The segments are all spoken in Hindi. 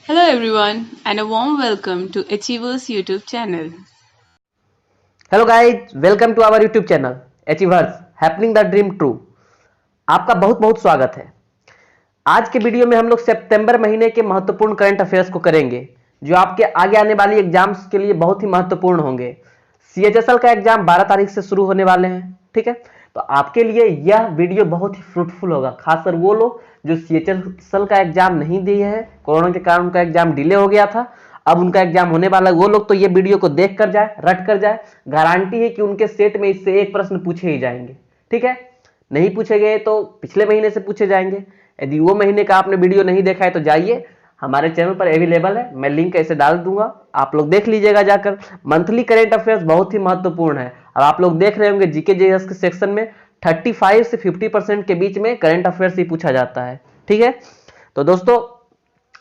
Hello everyone and a warm welcome to Achievers YouTube channel. Hello guys, welcome to our YouTube channel Achievers happening the dream true. आपका बहुत बहुत स्वागत है। आज के वीडियो में हम लोग सितंबर महीने के महत्वपूर्ण करंट अफेयर्स को करेंगे, जो आपके आगे आने वाली एग्जाम्स के लिए बहुत ही महत्वपूर्ण होंगे। सीएचएसएल का एग्जाम 12 तारीख से शुरू होने वाले हैं, ठीक है। तो आपके लिए यह वीडियो बहुत ही फ्रूटफुल होगा, खासकर वो लोग जो सीएचएसएल का एग्जाम नहीं दिए हैं, कोरोना के कारण उनका एग्जाम डिले हो गया था, अब उनका एग्जाम होने वाला है। वो लोग तो ये वीडियो को देख कर जाए, रट कर जाए। गारंटी है कि उनके सेट में इससे एक प्रश्न पूछे ही जाएंगे, ठीक है। नहीं पूछे गए तो पिछले महीने से पूछे जाएंगे। यदि वो महीने का आपने वीडियो नहीं देखा है तो जाइए, हमारे चैनल पर अवेलेबल है, मैं लिंक ऐसे डाल दूंगा, आप लोग देख लीजिएगा जाकर। मंथली करेंट अफेयर्स बहुत ही महत्वपूर्ण है। अब आप लोग देख रहे होंगे जीके जेएस के सेक्शन में 35 से 50% के बीच में करंट अफेयर्स ही पूछा जाता है, ठीक है। तो दोस्तों,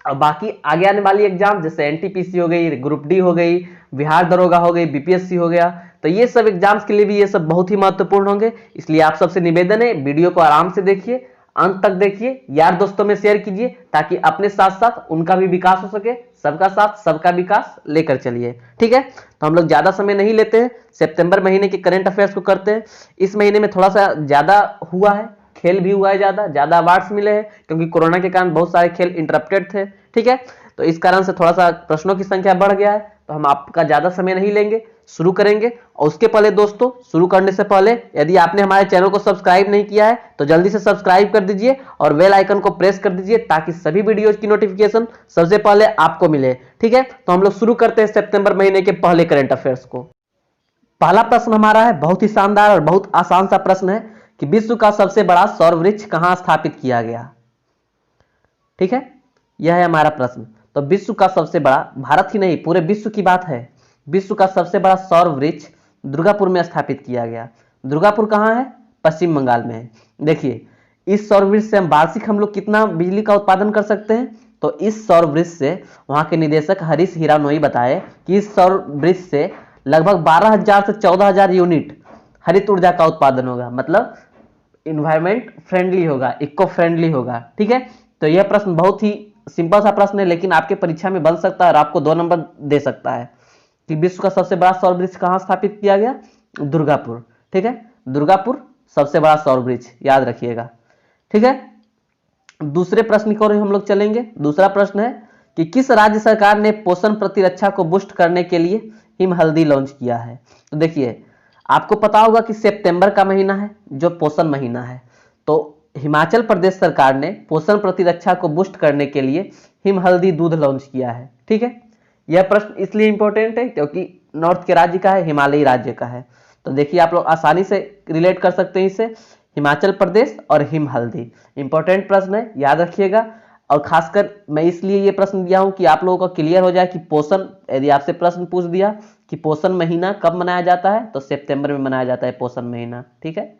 अब बाकी आगे आने वाली एग्जाम जैसे एनटीपीसी हो गई, ग्रुप डी हो गई, बिहार दरोगा हो गई, बीपीएससी हो गया, तो ये सब एग्जाम्स के लिए भी ये सब बहुत ही महत्वपूर्ण होंगे। इसलिए आप सबसे निवेदन है, वीडियो को आराम से देखिए, अंत तक देखिए, यार दोस्तों में शेयर कीजिए, ताकि अपने साथ साथ उनका भी विकास हो सके। सबका साथ सबका विकास लेकर चलिए, ठीक है। तो हम लोग ज्यादा समय नहीं लेते हैं, सितंबर महीने के करंट अफेयर्स को करते हैं। इस महीने में थोड़ा सा ज्यादा हुआ है, खेल भी हुआ है, ज्यादा अवार्ड्स मिले हैं, क्योंकि कोरोना के कारण बहुत सारे खेल इंटरप्टेड थे, ठीक है। तो इस कारण से थोड़ा सा प्रश्नों की संख्या बढ़ गया है, तो हम आपका ज्यादा समय नहीं लेंगे, शुरू करेंगे। और उसके पहले दोस्तों, शुरू करने से पहले यदि आपने हमारे चैनल को सब्सक्राइब नहीं किया है तो जल्दी से सब्सक्राइब कर दीजिए और बेल आइकन को प्रेस कर दीजिए, ताकि सभी वीडियोज की नोटिफिकेशन सबसे पहले आपको मिले, ठीक है। तो हम लोग शुरू करते हैं सितंबर महीने के पहले करंट अफेयर्स को। पहला प्रश्न हमारा है, बहुत ही शानदार और बहुत आसान सा प्रश्न है कि विश्व का सबसे बड़ा सौर वृक्ष कहां स्थापित किया गया, ठीक है। यह है हमारा प्रश्न। तो विश्व का सबसे बड़ा, भारत ही नहीं पूरे विश्व की बात है, विश्व का सबसे बड़ा सौर वृक्ष दुर्गापुर में स्थापित किया गया। दुर्गापुर कहां है? पश्चिम बंगाल में है। देखिए, इस सौर वृक्ष से हम लोग कितना बिजली का उत्पादन कर सकते हैं। तो इस सौर वृक्ष से वहां के निदेशक हरीश हीरानोई बताए कि इस सौर वृक्ष से लगभग 12,000 से 14,000 यूनिट हरित ऊर्जा का उत्पादन होगा, मतलब इन्वायरमेंट फ्रेंडली होगा, इको फ्रेंडली होगा, ठीक है। तो यह प्रश्न बहुत ही सिंपल सा प्रश्न है, लेकिन आपके परीक्षा में बन सकता है और आपको 2 नंबर दे सकता है कि विश्व का सबसे बड़ा सौर वृक्ष कहां स्थापित किया गया? दुर्गापुर, ठीक है। दुर्गापुर सबसे बड़ा सौर वृक्ष, याद रखिएगा, ठीक है। दूसरे प्रश्न की ओर हम लोग चलेंगे। दूसरा प्रश्न है कि किस राज्य सरकार ने पोषण प्रतिरक्षा को बूस्ट करने के लिए हिम हल्दी लॉन्च किया है। तो देखिए, आपको पता होगा कि सितंबर का महीना है जो पोषण महीना है, तो हिमाचल प्रदेश सरकार ने पोषण प्रतिरक्षा को बूस्ट करने के लिए हिम हल्दी दूध लॉन्च किया है, ठीक है। यह प्रश्न इसलिए इंपॉर्टेंट है क्योंकि नॉर्थ के राज्य का है, हिमालयी राज्य का है। तो देखिए, आप लोग आसानी से रिलेट कर सकते हैं इसे, हिमाचल प्रदेश और हिम हल्दी। इंपॉर्टेंट प्रश्न है, याद रखिएगा। और खासकर मैं इसलिए ये प्रश्न दिया हूं कि आप लोगों को क्लियर हो जाए कि पोषण, यदि आपसे प्रश्न पूछ दिया कि पोषण महीना कब मनाया जाता है, तो सितंबर में मनाया जाता है पोषण महीना, ठीक है।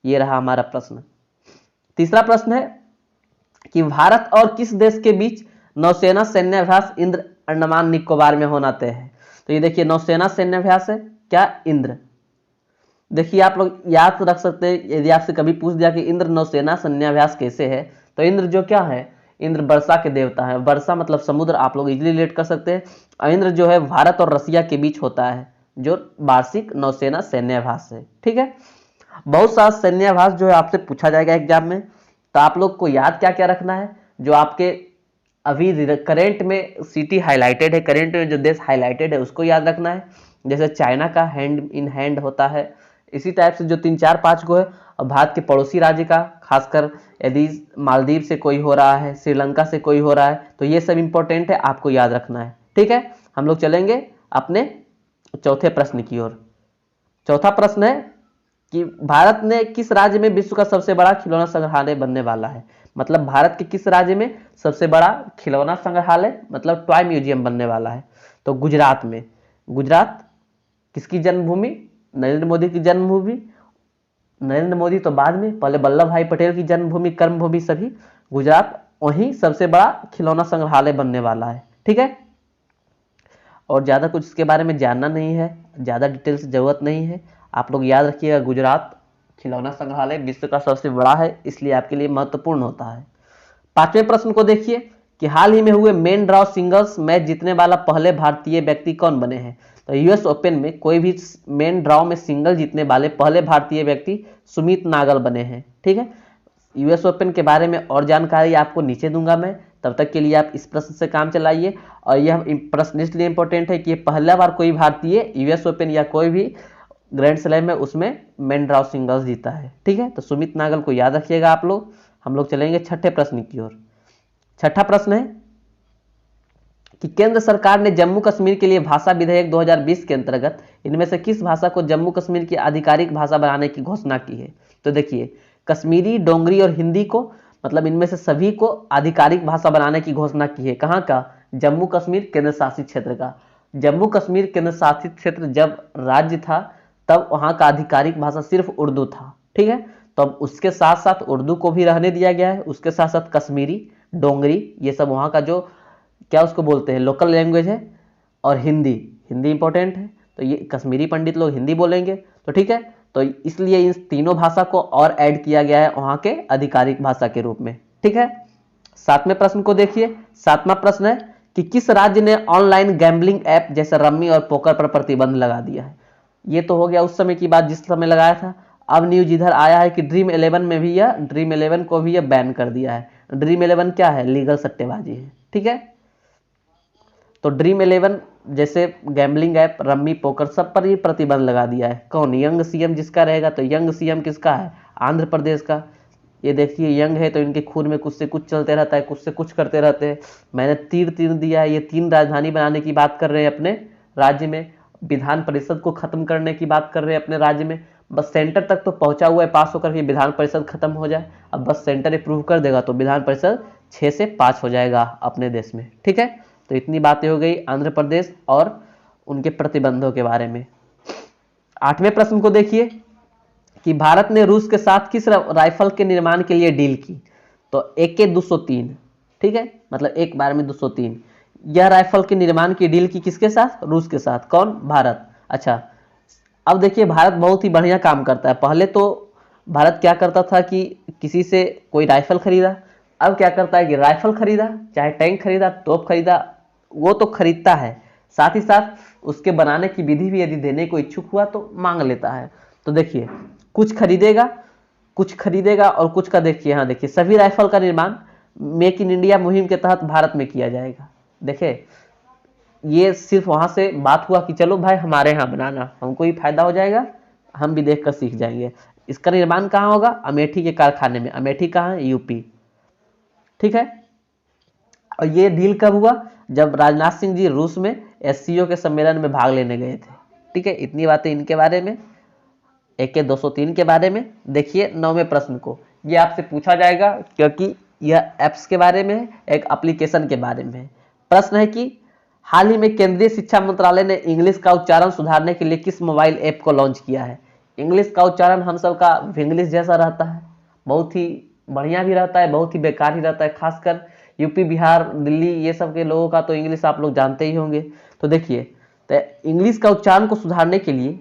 ये रहा हमारा प्रश्न। तीसरा प्रश्न है कि भारत और किस देश के बीच नौसेना सैन्याभ्यास इंद्र अंडमान निकोबार में होना तय है। तो ये देखिए, नौसेना सैन्याभ्यास है क्या? इंद्र। देखिए, आप लोग याद रख सकते हैं, यदि आपसे कभी पूछ दिया कि इंद्र नौसेना सैन्याभ्यास कैसे है, तो इंद्र जो क्या है, इंद्र वर्षा के देवता है। वर्षा मतलब समुद्र, आप लोग इजीली रिलेट कर सकते हैं। और इंद्र जो है भारत और रसिया के बीच होता है, जो वार्षिक नौसेना सैन्याभ्यास है, ठीक है। बहुत सारा सैन्याभ्यास जो है आपसे पूछा जाएगा एग्जाम में, तो आप लोग को याद क्या क्या रखना है, जो आपके अभी करेंट में सिटी हाईलाइटेड है, करेंट में जो देश हाईलाइटेड है उसको याद रखना है। जैसे चाइना का हैंड इन हैंड होता है, इसी टाइप से जो 3 4 5 गो है। और भारत के पड़ोसी राज्य का, खासकर यदि मालदीव से कोई हो रहा है, श्रीलंका से कोई हो रहा है, तो ये सब इंपॉर्टेंट है, आपको याद रखना है, ठीक है। हम लोग चलेंगे अपने चौथे प्रश्न की ओर। चौथा प्रश्न है कि भारत ने किस राज्य में विश्व का सबसे बड़ा खिलौना संग्रहालय बनने वाला है। मतलब भारत के किस राज्य में सबसे बड़ा खिलौना संग्रहालय, मतलब टॉय म्यूजियम बनने वाला है। तो गुजरात में। गुजरात किसकी जन्मभूमि? नरेंद्र मोदी की जन्मभूमि। नरेंद्र मोदी तो बाद में, पहले वल्लभ भाई पटेल की जन्मभूमि, कर्मभूमि सभी गुजरात, वहीं सबसे बड़ा खिलौना संग्रहालय बनने वाला है, ठीक है। और ज्यादा कुछ इसके बारे में जानना नहीं है, ज्यादा डिटेल्स जरूरत नहीं है। आप लोग याद रखिएगा, गुजरात खिलौना संग्रहालय विश्व का सबसे बड़ा है, इसलिए आपके लिए महत्वपूर्ण होता है। 5वें प्रश्न को देखिए कि हाल ही में हुए मेन ड्रॉ सिंगल्स मैच जीतने वाला पहले भारतीय व्यक्ति कौन बने हैं। तो यूएस ओपन में कोई भी मेन ड्रॉ में सिंगल जीतने वाले पहले भारतीय व्यक्ति सुमित नागल बने हैं। ठीक है, यूएस ओपन के बारे में और जानकारी आपको नीचे दूंगा मैं, तब तक के लिए आप इस प्रश्न से काम चलाइए। और यह प्रश्न इसलिए इंपॉर्टेंट है कि ये पहला बार कोई भारतीय यूएस ओपन या कोई भी ग्रैंड स्लैम में उसमें मेन ड्रॉ सिंगल्स जीता है। ठीक है, तो सुमित नागल को याद रखिएगा आप लोग। हम लोग चलेंगे छठे प्रश्न की ओर। छठा प्रश्न है कि केंद्र सरकार ने जम्मू कश्मीर के लिए भाषा विधेयक 2020 के अंतर्गत इनमें से किस भाषा को जम्मू कश्मीर की आधिकारिक भाषा बनाने की घोषणा की है। तो देखिए, कश्मीरी, डोंगरी और हिंदी को, मतलब इनमें से सभी को आधिकारिक भाषा बनाने की घोषणा की है। कहाँ का? जम्मू कश्मीर केंद्र शासित क्षेत्र का। जम्मू कश्मीर केंद्र शासित क्षेत्र जब राज्य था तब वहाँ का आधिकारिक भाषा सिर्फ उर्दू था। ठीक है, तो अब उसके साथ साथ उर्दू को भी रहने दिया गया है, उसके साथ साथ कश्मीरी, डोंगरी, ये सब वहाँ का जो क्या उसको बोलते हैं लोकल लैंग्वेज है, और हिंदी, हिंदी इंपॉर्टेंट है, तो ये कश्मीरी पंडित लोग हिंदी बोलेंगे। तो ठीक है, तो इसलिए इन तीनों भाषा को और ऐड किया गया है वहाँ के आधिकारिक भाषा के रूप में। ठीक है, सातवें प्रश्न को देखिए। सातवां प्रश्न है कि किस राज्य ने ऑनलाइन गैम्बलिंग ऐप जैसे रम्मी और पोकर पर प्रतिबंध लगा दिया है। ये तो हो गया उस समय की बात जिस समय लगाया था। अब न्यूज इधर आया है कि ड्रीम 11 में भी यह ड्रीम 11 को भी यह बैन कर दिया है। ड्रीम 11 क्या है? लीगल सट्टेबाजी है। ठीक है, तो ड्रीम 11 जैसे गैम्बलिंग ऐप, रम्मी, पोकर, सब पर ये प्रतिबंध लगा दिया है। कौन? यंग सीएम जिसका रहेगा। तो यंग सीएम किसका है? आंध्र प्रदेश का। ये देखिए, यंग है तो इनके खून में कुछ से कुछ चलते रहता है, कुछ से कुछ करते रहते हैं। मैंने तीर दिया है, ये 3 राजधानी बनाने की बात कर रहे हैं अपने राज्य में, विधान परिषद को खत्म करने की बात कर रहे हैं अपने राज्य में। बस सेंटर तक तो पहुंचा हुआ है, पास होकर के विधान परिषद खत्म हो जाए। अब बस सेंटर अप्रूव कर देगा तो विधान परिषद 6 से 5 हो जाएगा अपने देश में। ठीक है, तो इतनी बातें हो गई आंध्र प्रदेश और उनके प्रतिबंधों के बारे में। आठवें प्रश्न को देखिए कि भारत ने रूस के साथ किस राइफल के निर्माण के लिए डील की। तो AK-203। ठीक है, मतलब एक बार में 203। यह राइफल के निर्माण की डील की किसके साथ? रूस के साथ। कौन? भारत। अच्छा, अब देखिए, भारत बहुत ही बढ़िया काम करता है। पहले तो भारत क्या करता था कि किसी से कोई राइफल खरीदा, अब क्या करता है कि राइफल खरीदा, चाहे टैंक खरीदा, तोप खरीदा, वो तो खरीदता है, साथ ही साथ उसके बनाने की विधि भी यदि देने को इच्छुक हुआ तो मांग लेता है। तो देखिए, कुछ खरीदेगा और कुछ का देखिए, यहाँ देखिए, सभी राइफल का निर्माण मेक इन इंडिया मुहिम के तहत भारत में किया जाएगा। देखिए, ये सिर्फ वहां से बात हुआ कि चलो भाई हमारे यहाँ बनाना, हमको ही फायदा हो जाएगा, हम भी देखकर सीख जाएंगे। इसका निर्माण कहाँ होगा? अमेठी के कारखाने में। अमेठी कहाँ है? यूपी। ठीक है, और ये डील कब हुआ? जब राजनाथ सिंह जी रूस में SCO के सम्मेलन में भाग लेने गए थे। ठीक है, इतनी बातें इनके बारे में। AK-203 के बारे में देखिए 9वें प्रश्न को, ये आपसे पूछा जाएगा क्योंकि यह ऐप्स के बारे में है, एक एप्लीकेशन के बारे में है। प्रश्न है कि हाल ही में केंद्रीय शिक्षा मंत्रालय ने इंग्लिश का उच्चारण सुधारने के लिए किस मोबाइल ऐप को लॉन्च किया है। इंग्लिश का उच्चारण हम सब का इंग्लिश जैसा रहता है, बहुत ही बढ़िया भी रहता है, बहुत ही बेकार ही रहता है। खासकर यूपी, बिहार, दिल्ली ये सब के लोगों का तो इंग्लिश आप लोग जानते ही होंगे। तो देखिए, तो इंग्लिश का उच्चारण को सुधारने के लिए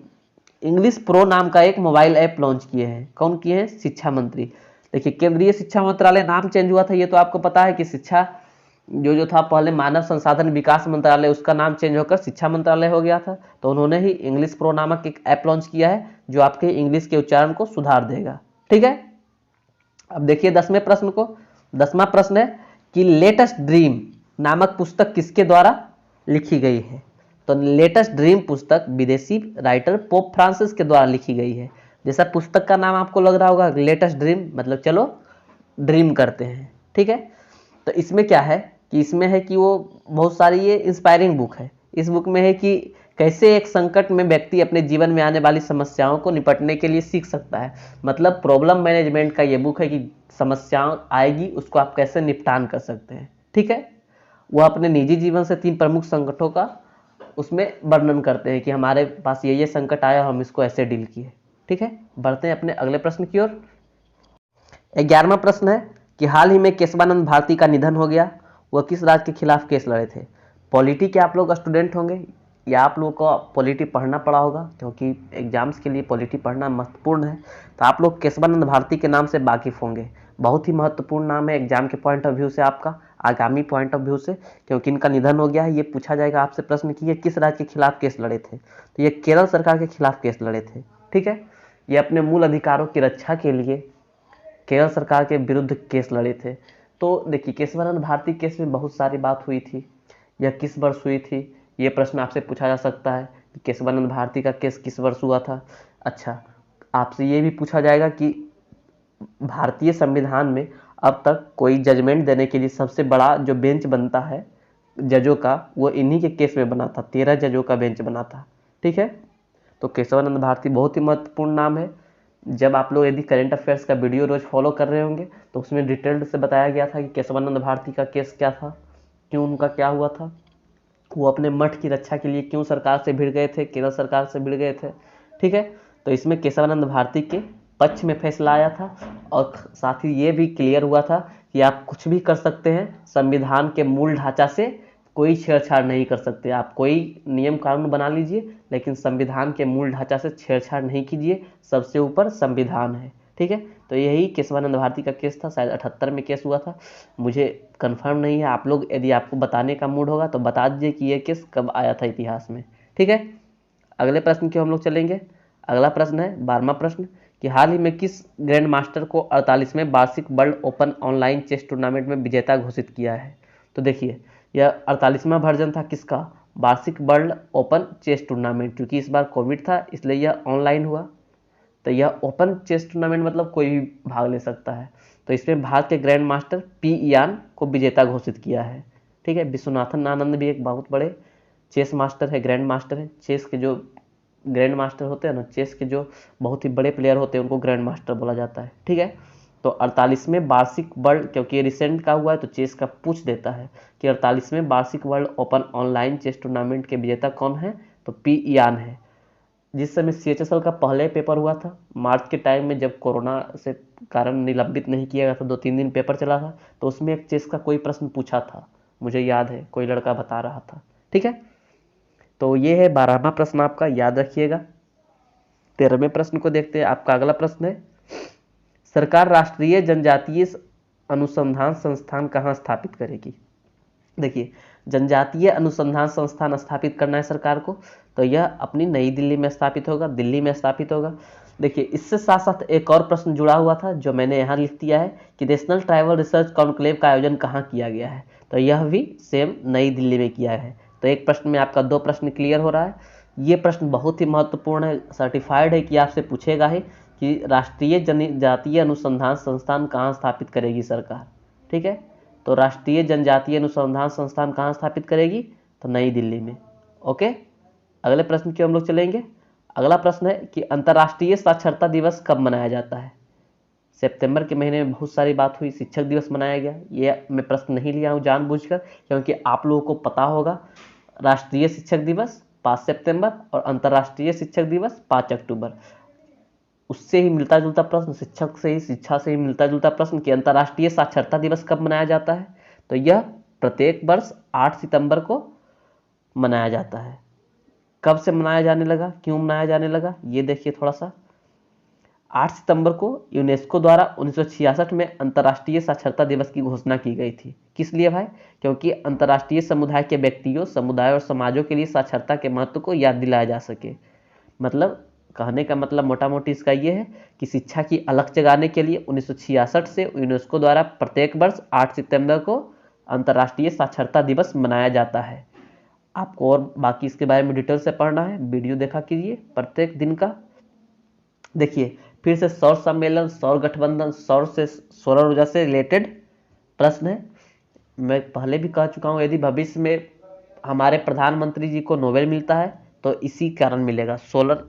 इंग्लिश प्रो नाम का एक मोबाइल ऐप लॉन्च किए हैं। कौन किए हैं? शिक्षा मंत्री। देखिए, केंद्रीय शिक्षा मंत्रालय नाम चेंज हुआ था, ये तो आपको पता है कि शिक्षा जो था पहले मानव संसाधन विकास मंत्रालय, उसका नाम चेंज होकर शिक्षा मंत्रालय हो गया था। तो उन्होंने ही इंग्लिश प्रो नामक एक ऐप लॉन्च किया है जो आपके इंग्लिश के उच्चारण को सुधार देगा। ठीक है, अब देखिए 10वें प्रश्न को। 10वां प्रश्न है कि लेटेस्ट ड्रीम नामक पुस्तक किसके द्वारा लिखी गई है। तो लेटेस्ट ड्रीम पुस्तक विदेशी राइटर पोप फ्रांसिस के द्वारा लिखी गई है। जैसा पुस्तक का नाम आपको लग रहा होगा लेटेस्ट ड्रीम, मतलब चलो ड्रीम करते हैं। ठीक है, तो इसमें क्या है कि इसमें है कि वो बहुत सारी ये इंस्पायरिंग बुक है। इस बुक में है कि कैसे एक संकट में व्यक्ति अपने जीवन में आने वाली समस्याओं को निपटने के लिए सीख सकता है। मतलब प्रॉब्लम मैनेजमेंट का ये बुक है कि समस्याएं आएगी उसको आप कैसे निपटान कर सकते हैं। ठीक है, वो अपने निजी जीवन से 3 प्रमुख संकटों का उसमें वर्णन करते हैं कि हमारे पास ये संकट आया, हम इसको ऐसे डील किए। ठीक है, बढ़ते हैं अपने अगले प्रश्न की ओर। 11वां प्रश्न है कि हाल ही में केशवानंद भारती का निधन हो गया, वह किस राज्य के खिलाफ केस लड़े थे। पॉलिटी के आप लोग स्टूडेंट होंगे या आप लोगों को पॉलिटी पढ़ना पड़ा होगा, क्योंकि एग्जाम्स के लिए पॉलिटी पढ़ना महत्वपूर्ण है। तो आप लोग केशवानंद भारती के नाम से वाकिफ होंगे। बहुत ही महत्वपूर्ण नाम है एग्जाम के पॉइंट ऑफ व्यू से आपका। आगामी पॉइंट ऑफ व्यू से, क्योंकि इनका निधन हो गया है। ये पूछा जाएगा आपसे प्रश्न कि ये किस राज्य के खिलाफ केस लड़े थे, तो ये केरल सरकार के खिलाफ केस लड़े थे। ठीक है, ये अपने मूल अधिकारों की रक्षा के लिए केरल सरकार के विरुद्ध केस लड़े थे। तो देखिए, केशवानंद भारती केस में बहुत सारी बात हुई थी। यह किस वर्ष हुई थी, ये प्रश्न आपसे पूछा जा सकता है कि केशवानंद भारती का केस किस वर्ष हुआ था। अच्छा, आपसे ये भी पूछा जाएगा कि भारतीय संविधान में अब तक कोई जजमेंट देने के लिए सबसे बड़ा जो बेंच बनता है जजों का, वो इन्हीं के केस में बना था। 13 जजों का बेंच बना था। ठीक है, तो केशवानंद भारती बहुत ही महत्वपूर्ण नाम है। जब आप लोग यदि करंट अफेयर्स का वीडियो रोज फॉलो कर रहे होंगे तो उसमें डिटेल्ड से बताया गया था कि केशवानंद भारती का केस क्या था, क्यों उनका क्या हुआ था, वो अपने मठ की रक्षा के लिए क्यों सरकार से भिड़ गए थे, केरल सरकार से भिड़ गए थे। ठीक है, तो इसमें केशवानंद भारती के पक्ष में फैसला आया था और साथ ही ये भी क्लियर हुआ था कि आप कुछ भी कर सकते हैं, संविधान के मूल ढांचा से कोई छेड़छाड़ नहीं कर सकते। आप कोई नियम कानून बना लीजिए, लेकिन संविधान के मूल ढांचा से छेड़छाड़ नहीं कीजिए, सबसे ऊपर संविधान है। ठीक है, तो यही केशवानंद भारती का केस था। शायद 78 में केस हुआ था, मुझे कंफर्म नहीं है। आप लोग यदि आपको बताने का मूड होगा तो बता दीजिए कि यह केस कब आया था इतिहास में। ठीक है, अगले प्रश्न की हम लोग चलेंगे। अगला प्रश्न है 12वां प्रश्न कि हाल ही में किस ग्रैंड मास्टर को 48वें वार्षिक world open online chess tournament में विजेता घोषित किया है। तो देखिए, यह 48वां वर्जन था किसका, वार्षिक वर्ल्ड ओपन चेस टूर्नामेंट। क्योंकि इस बार कोविड था इसलिए यह ऑनलाइन हुआ, तो यह ओपन चेस टूर्नामेंट मतलब कोई भी भाग ले सकता है। तो इसमें भारत के ग्रैंड मास्टर पी इयान को विजेता घोषित किया है। ठीक है, विश्वनाथन आनंद भी एक बहुत बड़े चेस मास्टर है, ग्रैंड मास्टर है। चेस के जो ग्रैंड मास्टर होते हैं ना, चेस के जो बहुत ही बड़े प्लेयर होते हैं उनको ग्रैंड मास्टर बोला जाता है। ठीक है, तो 48वें वार्षिक वर्ल्ड, क्योंकि ये रिसेंट का हुआ है तो चेस का पूछ देता है कि 48वें वार्षिक world open online chess tournament के विजेता कौन है, तो पी इयान है। जिस समय CHSL का पहले पेपर हुआ था मार्च के टाइम में, जब कोरोना से कारण निलंबित नहीं किया गया था, 2-3 दिन पेपर चला था, तो उसमें एक चेस का कोई प्रश्न पूछा था, मुझे याद है, कोई लड़का बता रहा था। ठीक है, तो ये है 12वां प्रश्न, आपका याद रखिएगा। 13वें प्रश्न को देखते हैं। आपका अगला प्रश्न है, सरकार राष्ट्रीय जनजातीय अनुसंधान संस्थान कहाँ स्थापित करेगी। देखिए, जनजातीय अनुसंधान संस्थान स्थापित करना है सरकार को, तो यह अपनी नई दिल्ली में स्थापित होगा, दिल्ली में स्थापित होगा। देखिए, इससे साथ साथ एक और प्रश्न जुड़ा हुआ था जो मैंने यहाँ लिख दिया है कि नेशनल ट्राइबल रिसर्च कॉन्क्लेव का आयोजन कहाँ किया गया है, तो यह भी सेम नई दिल्ली में किया है। तो एक प्रश्न में आपका 2 प्रश्न क्लियर हो रहा है। ये प्रश्न बहुत ही महत्वपूर्ण है, सर्टिफाइड है कि आपसे पूछेगा ही कि राष्ट्रीय जनजातीय अनुसंधान संस्थान कहाँ स्थापित करेगी सरकार। ठीक है, तो राष्ट्रीय जनजातीय अनुसंधान संस्थान कहाँ स्थापित करेगी, तो नई दिल्ली में। ओके, अगले प्रश्न की हम लोग चलेंगे। अगला प्रश्न है कि अंतर्राष्ट्रीय साक्षरता दिवस कब मनाया जाता है। सितंबर के महीने में बहुत सारी बात हुई, शिक्षक दिवस मनाया गया। ये मैं प्रश्न नहीं लिया हूँ जानबूझकर, क्योंकि आप लोगों को पता होगा राष्ट्रीय शिक्षक दिवस 5 सितंबर और अंतर्राष्ट्रीय शिक्षक दिवस 5 अक्टूबर। उससे ही मिलता जुलता प्रश्न, शिक्षक से ही, शिक्षा से ही मिलता जुलता प्रश्न कि अंतर्राष्ट्रीय साक्षरता दिवस कब मनाया जाता है, तो यह प्रत्येक वर्ष 8 सितंबर को मनाया जाता है। कब से मनाया जाने लगा, क्यों मनाया जाने लगा, ये देखिए थोड़ा सा। 8 सितंबर को यूनेस्को द्वारा 1966 में अंतर्राष्ट्रीय साक्षरता दिवस की घोषणा की गई थी। किस लिए भाई, क्योंकि अंतर्राष्ट्रीय समुदाय के व्यक्तियों, समुदाय और समाजों के लिए साक्षरता के महत्व को याद दिलाया जा सके। मतलब कहने का मतलब मोटा मोटी इसका ये है कि शिक्षा की अलख जगाने के लिए 1966 से यूनेस्को द्वारा प्रत्येक वर्ष 8 सितंबर को अंतर्राष्ट्रीय साक्षरता दिवस मनाया जाता है। आपको और बाकी इसके बारे में डिटेल से पढ़ना है, वीडियो देखा कीजिए प्रत्येक दिन का। देखिए, फिर से सौर सम्मेलन, सौर गठबंधन, सौर से सोलर ऊर्जा से रिलेटेड प्रश्न है। मैं पहले भी कह चुका हूँ, यदि भविष्य में हमारे प्रधानमंत्री जी को नोबेल मिलता है तो इसी कारण मिलेगा, सोलर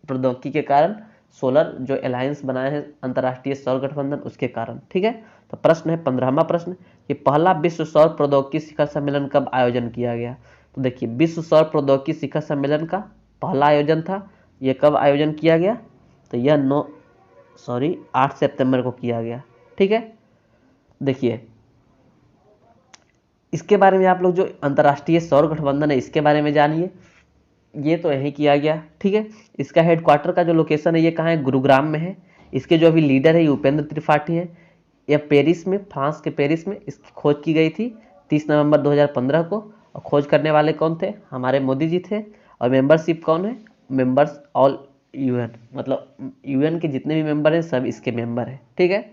प्रौद्योगिकी के कारण, सोलर जो अलायंस बनाए हैं अंतर्राष्ट्रीय सौर गठबंधन, उसके कारण। ठीक है, तो प्रश्न है 15वां प्रश्न कि पहला विश्व सौर प्रौद्योगिकी शिखर सम्मेलन कब आयोजन किया गया। तो देखिए, विश्व सौर प्रौद्योगिकी शिखर सम्मेलन का पहला आयोजन था, यह कब आयोजन किया गया, तो यह 8 सितंबर को किया गया। ठीक है, देखिए इसके बारे में आप लोग जो अंतर्राष्ट्रीय सौर गठबंधन है इसके बारे में जानिए। ये तो यही किया गया। ठीक है, इसका हेडक्वार्टर का जो लोकेशन है ये कहाँ है, गुरुग्राम में है। इसके जो अभी लीडर है ये उपेंद्र त्रिपाठी है। यह पेरिस में, फ्रांस के पेरिस में इसकी खोज की गई थी 30 नवंबर 2015 को। और खोज करने वाले कौन थे? हमारे मोदी जी थे। और मेंबरशिप कौन है? मेंबर्स ऑल यूएन, मतलब यूएन के जितने भी मेंबर हैं सब इसके मेंबर हैं। ठीक है,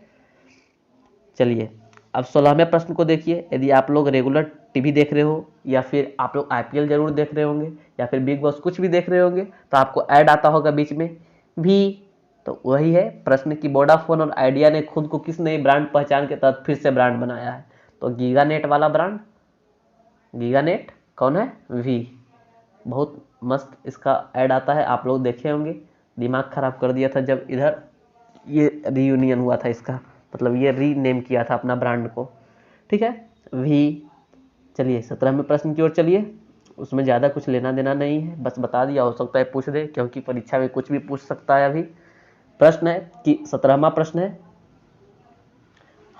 चलिए अब 16वें प्रश्न को देखिए। यदि आप लोग रेगुलर टीवी देख रहे हो या फिर आप लोग आईपीएल जरूर देख रहे होंगे या फिर बिग बॉस कुछ भी देख रहे होंगे तो आपको ऐड आता होगा बीच में भी, तो वही है प्रश्न कि वोडाफोन और आइडिया ने खुद को किस नई ब्रांड पहचान के तहत फिर से ब्रांड बनाया है? तो गीगानेट वाला ब्रांड, गीगानेट कौन है? वी। बहुत मस्त इसका ऐड आता है, आप लोग देखे होंगे। दिमाग खराब कर दिया था जब इधर ये रीयूनियन हुआ था इसका, मतलब ये रीनेम किया था अपना ब्रांड को। ठीक है, वी। चलिए 17वें प्रश्न की ओर चलिए। उसमें ज़्यादा कुछ लेना देना नहीं है, बस बता दिया, हो सकता है पूछ दे, क्योंकि परीक्षा में कुछ भी पूछ सकता है। अभी प्रश्न है कि 17वां प्रश्न है,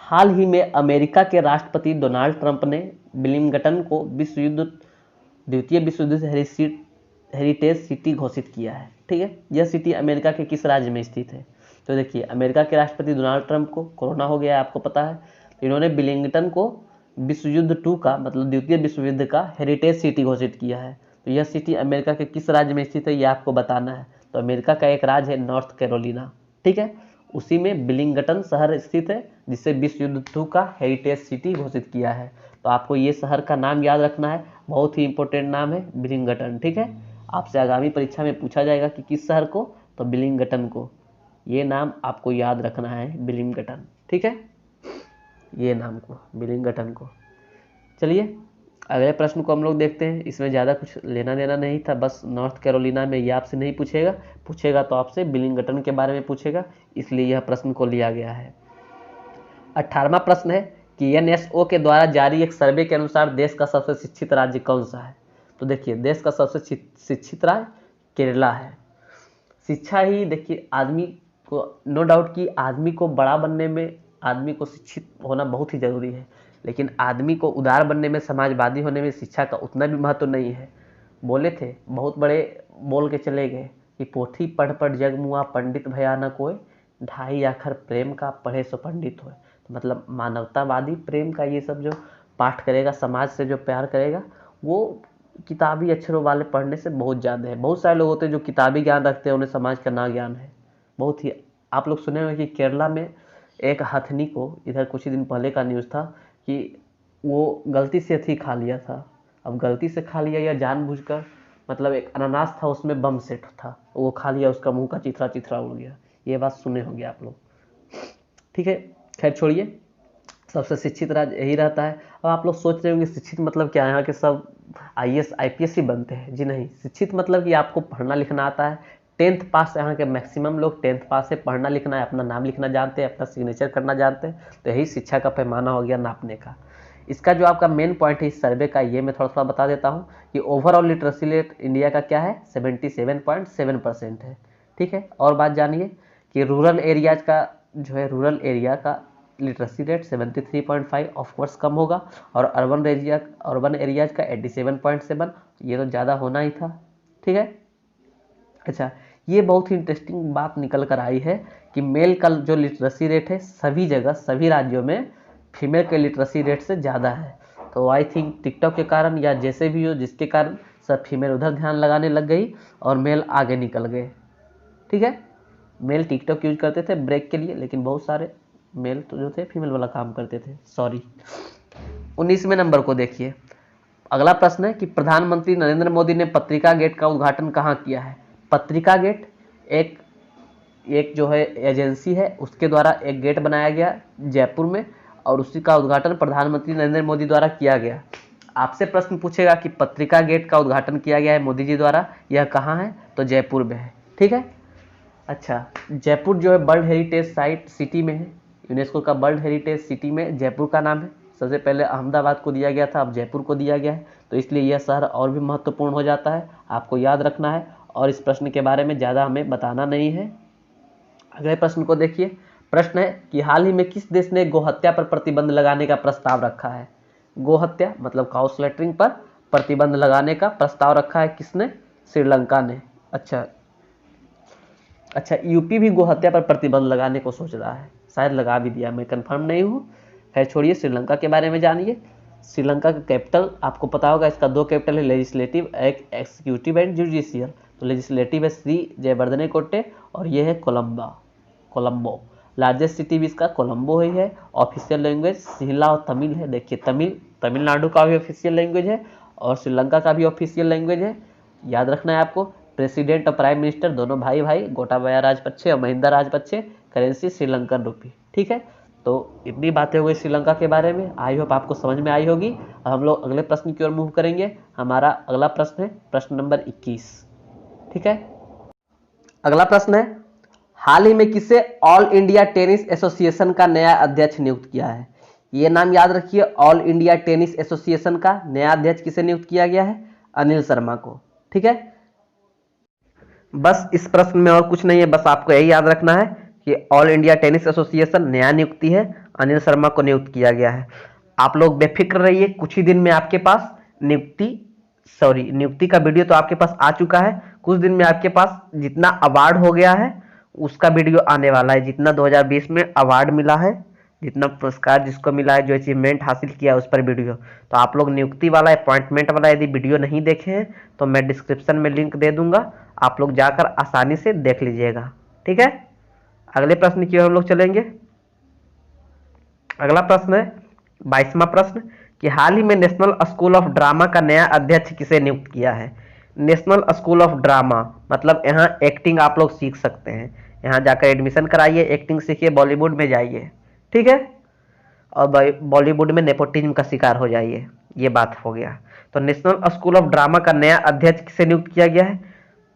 हाल ही में अमेरिका के राष्ट्रपति डोनाल्ड ट्रंप ने विलिंगटन को द्वितीय विश्व युद्ध हेरिटेज सिटी घोषित किया है। ठीक है, यह सिटी अमेरिका के किस राज्य में स्थित है? तो देखिए, अमेरिका के राष्ट्रपति डोनाल्ड ट्रंप को कोरोना हो गया है, आपको पता है, तो इन्होंने विलिंगटन को विश्व युद्ध 2 का, मतलब द्वितीय विश्व युद्ध का हेरिटेज सिटी घोषित किया है। तो यह सिटी अमेरिका के किस राज्य में स्थित है यह आपको बताना है। तो अमेरिका का एक राज्य है नॉर्थ कैरोलिना। ठीक है, उसी में विलिंगटन शहर स्थित है जिसे विश्व युद्ध 2 का हेरिटेज सिटी घोषित किया है। तो आपको ये शहर का नाम याद रखना है, बहुत ही इंपॉर्टेंट नाम है विलिंगटन। ठीक है, आपसे आगामी परीक्षा में पूछा जाएगा कि किस शहर को, तो विलिंगटन को, ये नाम आपको याद रखना है, विलिंगटन। ठीक है, ये नाम को, विलिंगटन को। चलिए अगले प्रश्न को हम लोग देखते हैं। इसमें ज़्यादा कुछ लेना देना नहीं था, बस नॉर्थ कैरोलिना में ये आपसे नहीं पूछेगा तो आपसे विलिंगटन के बारे में पूछेगा, इसलिए यह प्रश्न को लिया गया है। 18वां प्रश्न है कि एनएसओ के द्वारा जारी एक सर्वे के अनुसार देश का सबसे शिक्षित राज्य कौन सा है? तो देखिए, देश का सबसे शिक्षित राज्य केरला है। शिक्षा ही देखिए आदमी को, नो डाउट कि आदमी को बड़ा बनने में आदमी को शिक्षित होना बहुत ही ज़रूरी है, लेकिन आदमी को उदार बनने में, समाजवादी होने में शिक्षा का उतना भी महत्व नहीं है। बोले थे, बहुत बड़े बोल के चले गए कि पोथी पढ़ पढ़ जग मुआ, पंडित भया न कोई, ढाई आखर प्रेम का पढ़े सो पंडित होए। तो मतलब मानवतावादी प्रेम का ये सब जो पाठ करेगा, समाज से जो प्यार करेगा, वो किताबी अक्षरों वाले पढ़ने से बहुत ज़्यादा है। बहुत सारे लोग होते हैं जो किताबी ज्ञान रखते हैं, उन्हें समाज का ना ज्ञान है। बहुत ही, आप लोग सुने होंगे कि केरला में एक हथनी को, इधर कुछ ही दिन पहले का न्यूज़ था कि वो गलती से अथी खा लिया था। अब गलती से खा लिया या जानबूझकर, मतलब एक अनानास था उसमें बम सेट था, वो खा लिया, उसका मुंह का चिथरा चिथरा उड़ गया। ये बात सुने होंगे आप लोग। ठीक है, खैर छोड़िए, सबसे शिक्षित राज्य यही रहता है। अब आप लोग सोच रहे होंगे शिक्षित मतलब क्या है, यहाँ के सब आईएएस आईपीएस ही बनते हैं? जी नहीं, शिक्षित मतलब कि आपको पढ़ना लिखना आता है। 10th पास, यहाँ के मैक्सिमम लोग 10th पास से, पढ़ना लिखना है, अपना नाम लिखना जानते हैं, अपना सिग्नेचर करना जानते हैं। तो यही शिक्षा का पैमाना हो गया नापने का। इसका जो आपका मेन पॉइंट है इस सर्वे का, ये मैं थोड़ा थोड़ा बता देता हूँ कि ओवरऑल लिटरेसी रेट इंडिया का क्या है, 77.7% है। ठीक है, और बात जानिए कि रूरल एरियाज का जो है, रूरल एरिया का लिटरेसी रेट 73.5 ऑफकोर्स कम होगा, और अर्बन एरियाज का 87.7, ये तो ज़्यादा होना ही था। ठीक है, अच्छा, ये बहुत ही इंटरेस्टिंग बात निकल कर आई है कि मेल का जो लिटरेसी रेट है सभी जगह, सभी राज्यों में फीमेल के लिटरेसी रेट से ज़्यादा है। तो आई थिंक टिकटॉक के कारण या जैसे भी हो, जिसके कारण सब फीमेल उधर ध्यान लगाने लग गई और मेल आगे निकल गए। ठीक है, मेल टिकटॉक यूज करते थे ब्रेक के लिए, लेकिन बहुत सारे मेल तो जो थे फीमेल वाला काम करते थे। सॉरी। 19वें नंबर को देखिए। अगला प्रश्न है कि प्रधानमंत्री नरेंद्र मोदी ने पत्रिका गेट का उद्घाटन कहाँ किया है? पत्रिका गेट एक जो है एजेंसी है, उसके द्वारा एक गेट बनाया गया जयपुर में, और उसी का उद्घाटन प्रधानमंत्री नरेंद्र मोदी द्वारा किया गया। आपसे प्रश्न पूछेगा कि पत्रिका गेट का उद्घाटन किया गया है मोदी जी द्वारा, यह कहाँ है? तो जयपुर में है। ठीक है, अच्छा, जयपुर जो है वर्ल्ड हेरिटेज साइट सिटी में है, यूनेस्को का वर्ल्ड हेरिटेज सिटी में जयपुर का नाम है। सबसे पहले अहमदाबाद को दिया गया था, अब जयपुर को दिया गया है, तो इसलिए यह शहर और भी महत्वपूर्ण हो जाता है, आपको याद रखना है। और इस प्रश्न के बारे में ज़्यादा हमें बताना नहीं है। अगले प्रश्न को देखिए। प्रश्न है कि हाल ही में किस देश ने गोहत्या पर प्रतिबंध लगाने का प्रस्ताव रखा है? गोहत्या मतलब काउ स्लैटरिंग पर प्रतिबंध लगाने का प्रस्ताव रखा है किसने? श्रीलंका ने। अच्छा, यूपी भी गोहत्या पर प्रतिबंध लगाने को सोच रहा है। शायद लगा भी दिया, मैं कंफर्म नहीं हूँ। खैर छोड़िए, श्रीलंका के बारे में जानिए। श्रीलंका का कैपिटल आपको पता होगा, इसका 2 कैपिटल है, लेजिस्लेटिव, एक एक्सिक्यूटिव एंड जुडिशियल। तो लेजिस्लेटिव है श्री जयवर्धने कोट्टे और ये है कोलंबो। लार्जेस्ट सिटी भी इसका कोलंबो ही है। ऑफिशियल लैंग्वेज सिंहला और तमिल है। देखिए तमिलनाडु का भी ऑफिशियल लैंग्वेज है और श्रीलंका का भी ऑफिशियल लैंग्वेज है। याद रखना है आपको। प्रेसिडेंट और प्राइम मिनिस्टर दोनों भाई गोटाबाया राजपक्षे और महिंदा राजपक्षे। करेंसी श्रीलंकन रुपी। ठीक है, तो इतनी बातें हो गई श्रीलंका के बारे में। आई होप आपको समझ में आई होगी। अब हम लोग अगले प्रश्न की ओर मूव करेंगे। हमारा अगला प्रश्न है प्रश्न नंबर 21। ठीक है, अगला प्रश्न है, हाल ही में किसे ऑल इंडिया टेनिस एसोसिएशन का नया अध्यक्ष नियुक्त किया है? ये नाम याद रखिए, ऑल इंडिया टेनिस एसोसिएशन का नया अध्यक्ष किसे नियुक्त किया गया है? अनिल शर्मा को। ठीक है, बस इस प्रश्न में और कुछ नहीं है, बस आपको यही याद रखना है कि ऑल इंडिया टेनिस एसोसिएशन नया नियुक्ति है, अनिल शर्मा को नियुक्त किया गया है। आप लोग बेफिक्र रहिए, कुछ ही दिन में आपके पास नियुक्ति का वीडियो तो आपके पास आ चुका है। कुछ दिन में आपके पास जितना अवार्ड हो गया है उसका वीडियो आने वाला है। जितना 2020 में अवार्ड मिला है, जितना पुरस्कार जिसको मिला है, जो अचीवमेंट हासिल किया उस पर वीडियो। तो आप लोग नियुक्ति वाला, अपॉइंटमेंट वाला यदि वीडियो नहीं देखे हैं तो मैं डिस्क्रिप्शन में लिंक दे दूंगा, आप लोग जाकर आसानी से देख लीजिएगा। ठीक है, अगले प्रश्न की ओर हम लोग चलेंगे। अगला प्रश्न है 22वां प्रश्न कि हाल ही में नेशनल स्कूल ऑफ ड्रामा का नया अध्यक्ष किसे नियुक्त किया है? नेशनल स्कूल ऑफ ड्रामा मतलब यहाँ एक्टिंग आप लोग सीख सकते हैं, यहाँ जाकर एडमिशन कराइए, एक्टिंग सीखिए, बॉलीवुड में जाइए। ठीक है, और बॉलीवुड में नेपोटिज्म का शिकार हो जाइए। ये बात हो गया। तो नेशनल स्कूल ऑफ ड्रामा का नया अध्यक्ष किसे नियुक्त किया गया है?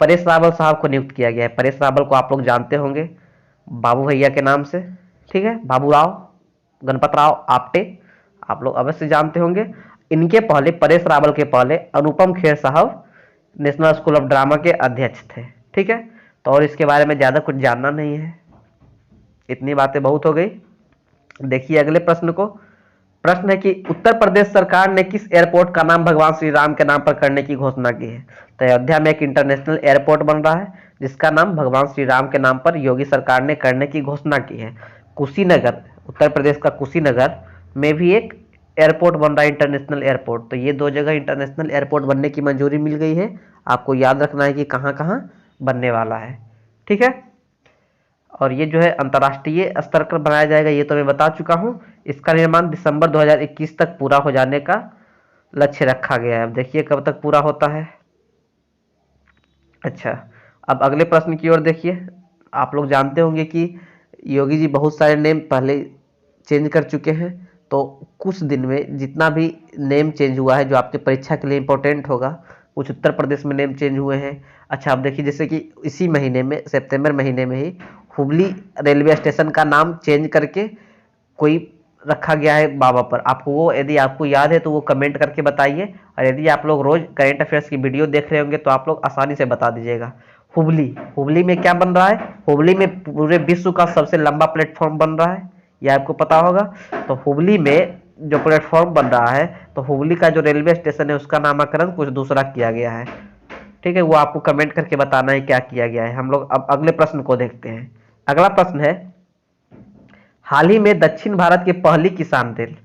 परेश रावल साहब को नियुक्त किया गया है। परेश रावल को आप लोग जानते होंगे बाबू भैया के नाम से। ठीक है, बाबू राव गणपत राव आप्टे, आप लोग अवश्य जानते होंगे। इनके पहले, परेश रावल के पहले अनुपम खेर साहब नेशनल स्कूल ऑफ ड्रामा के अध्यक्ष थे। ठीक है, तो और इसके बारे में ज्यादा कुछ जानना नहीं है, इतनी बातें बहुत हो गई। देखिए अगले प्रश्न को। प्रश्न है कि उत्तर प्रदेश सरकार ने किस एयरपोर्ट का नाम भगवान श्री राम के नाम पर करने की घोषणा की है? तो अयोध्या में एक इंटरनेशनल एयरपोर्ट बन रहा है जिसका नाम भगवान श्री राम के नाम पर योगी सरकार ने करने की घोषणा की है। कुशीनगर, उत्तर प्रदेश का कुशीनगर में भी एक एयरपोर्ट बन रहा है, इंटरनेशनल एयरपोर्ट। तो ये 2 जगह इंटरनेशनल एयरपोर्ट बनने की मंजूरी मिल गई है। आपको याद रखना है कि कहाँ कहाँ बनने वाला है। ठीक है, और ये जो है अंतर्राष्ट्रीय स्तर पर बनाया जाएगा, ये तो मैं बता चुका हूँ। इसका निर्माण दिसंबर 2021 तक पूरा हो जाने का लक्ष्य रखा गया है। अब देखिए कब तक पूरा होता है। अच्छा, अब अगले प्रश्न की ओर देखिए। आप लोग जानते होंगे कि योगी जी बहुत सारे नेम पहले चेंज कर चुके हैं, तो कुछ दिन में जितना भी नेम चेंज हुआ है जो आपके परीक्षा के लिए इंपॉर्टेंट होगा, कुछ उत्तर प्रदेश में नेम चेंज हुए हैं। अच्छा, आप देखिए जैसे कि इसी महीने में, सितंबर महीने में ही हुबली रेलवे स्टेशन का नाम चेंज करके कोई रखा गया है बाबा पर। आपको वो, यदि आपको याद है तो वो कमेंट करके बताइए, और यदि आप लोग रोज करेंट अफेयर्स की वीडियो देख रहे होंगे तो आप लोग आसानी से बता दीजिएगा। हुबली में क्या बन रहा है? हुबली में पूरे विश्व का सबसे लंबा प्लेटफॉर्म बन रहा है, यह आपको पता होगा। तो हुबली में जो प्लेटफॉर्म बन रहा है, तो हुबली का जो रेलवे स्टेशन है उसका नामकरण कुछ दूसरा किया गया है। ठीक है, वो आपको कमेंट करके बताना है क्या किया गया है। हम लोग अब अगले प्रश्न को देखते हैं। अगला प्रश्न है, हाल ही में दक्षिण भारत की पहली किसान रेल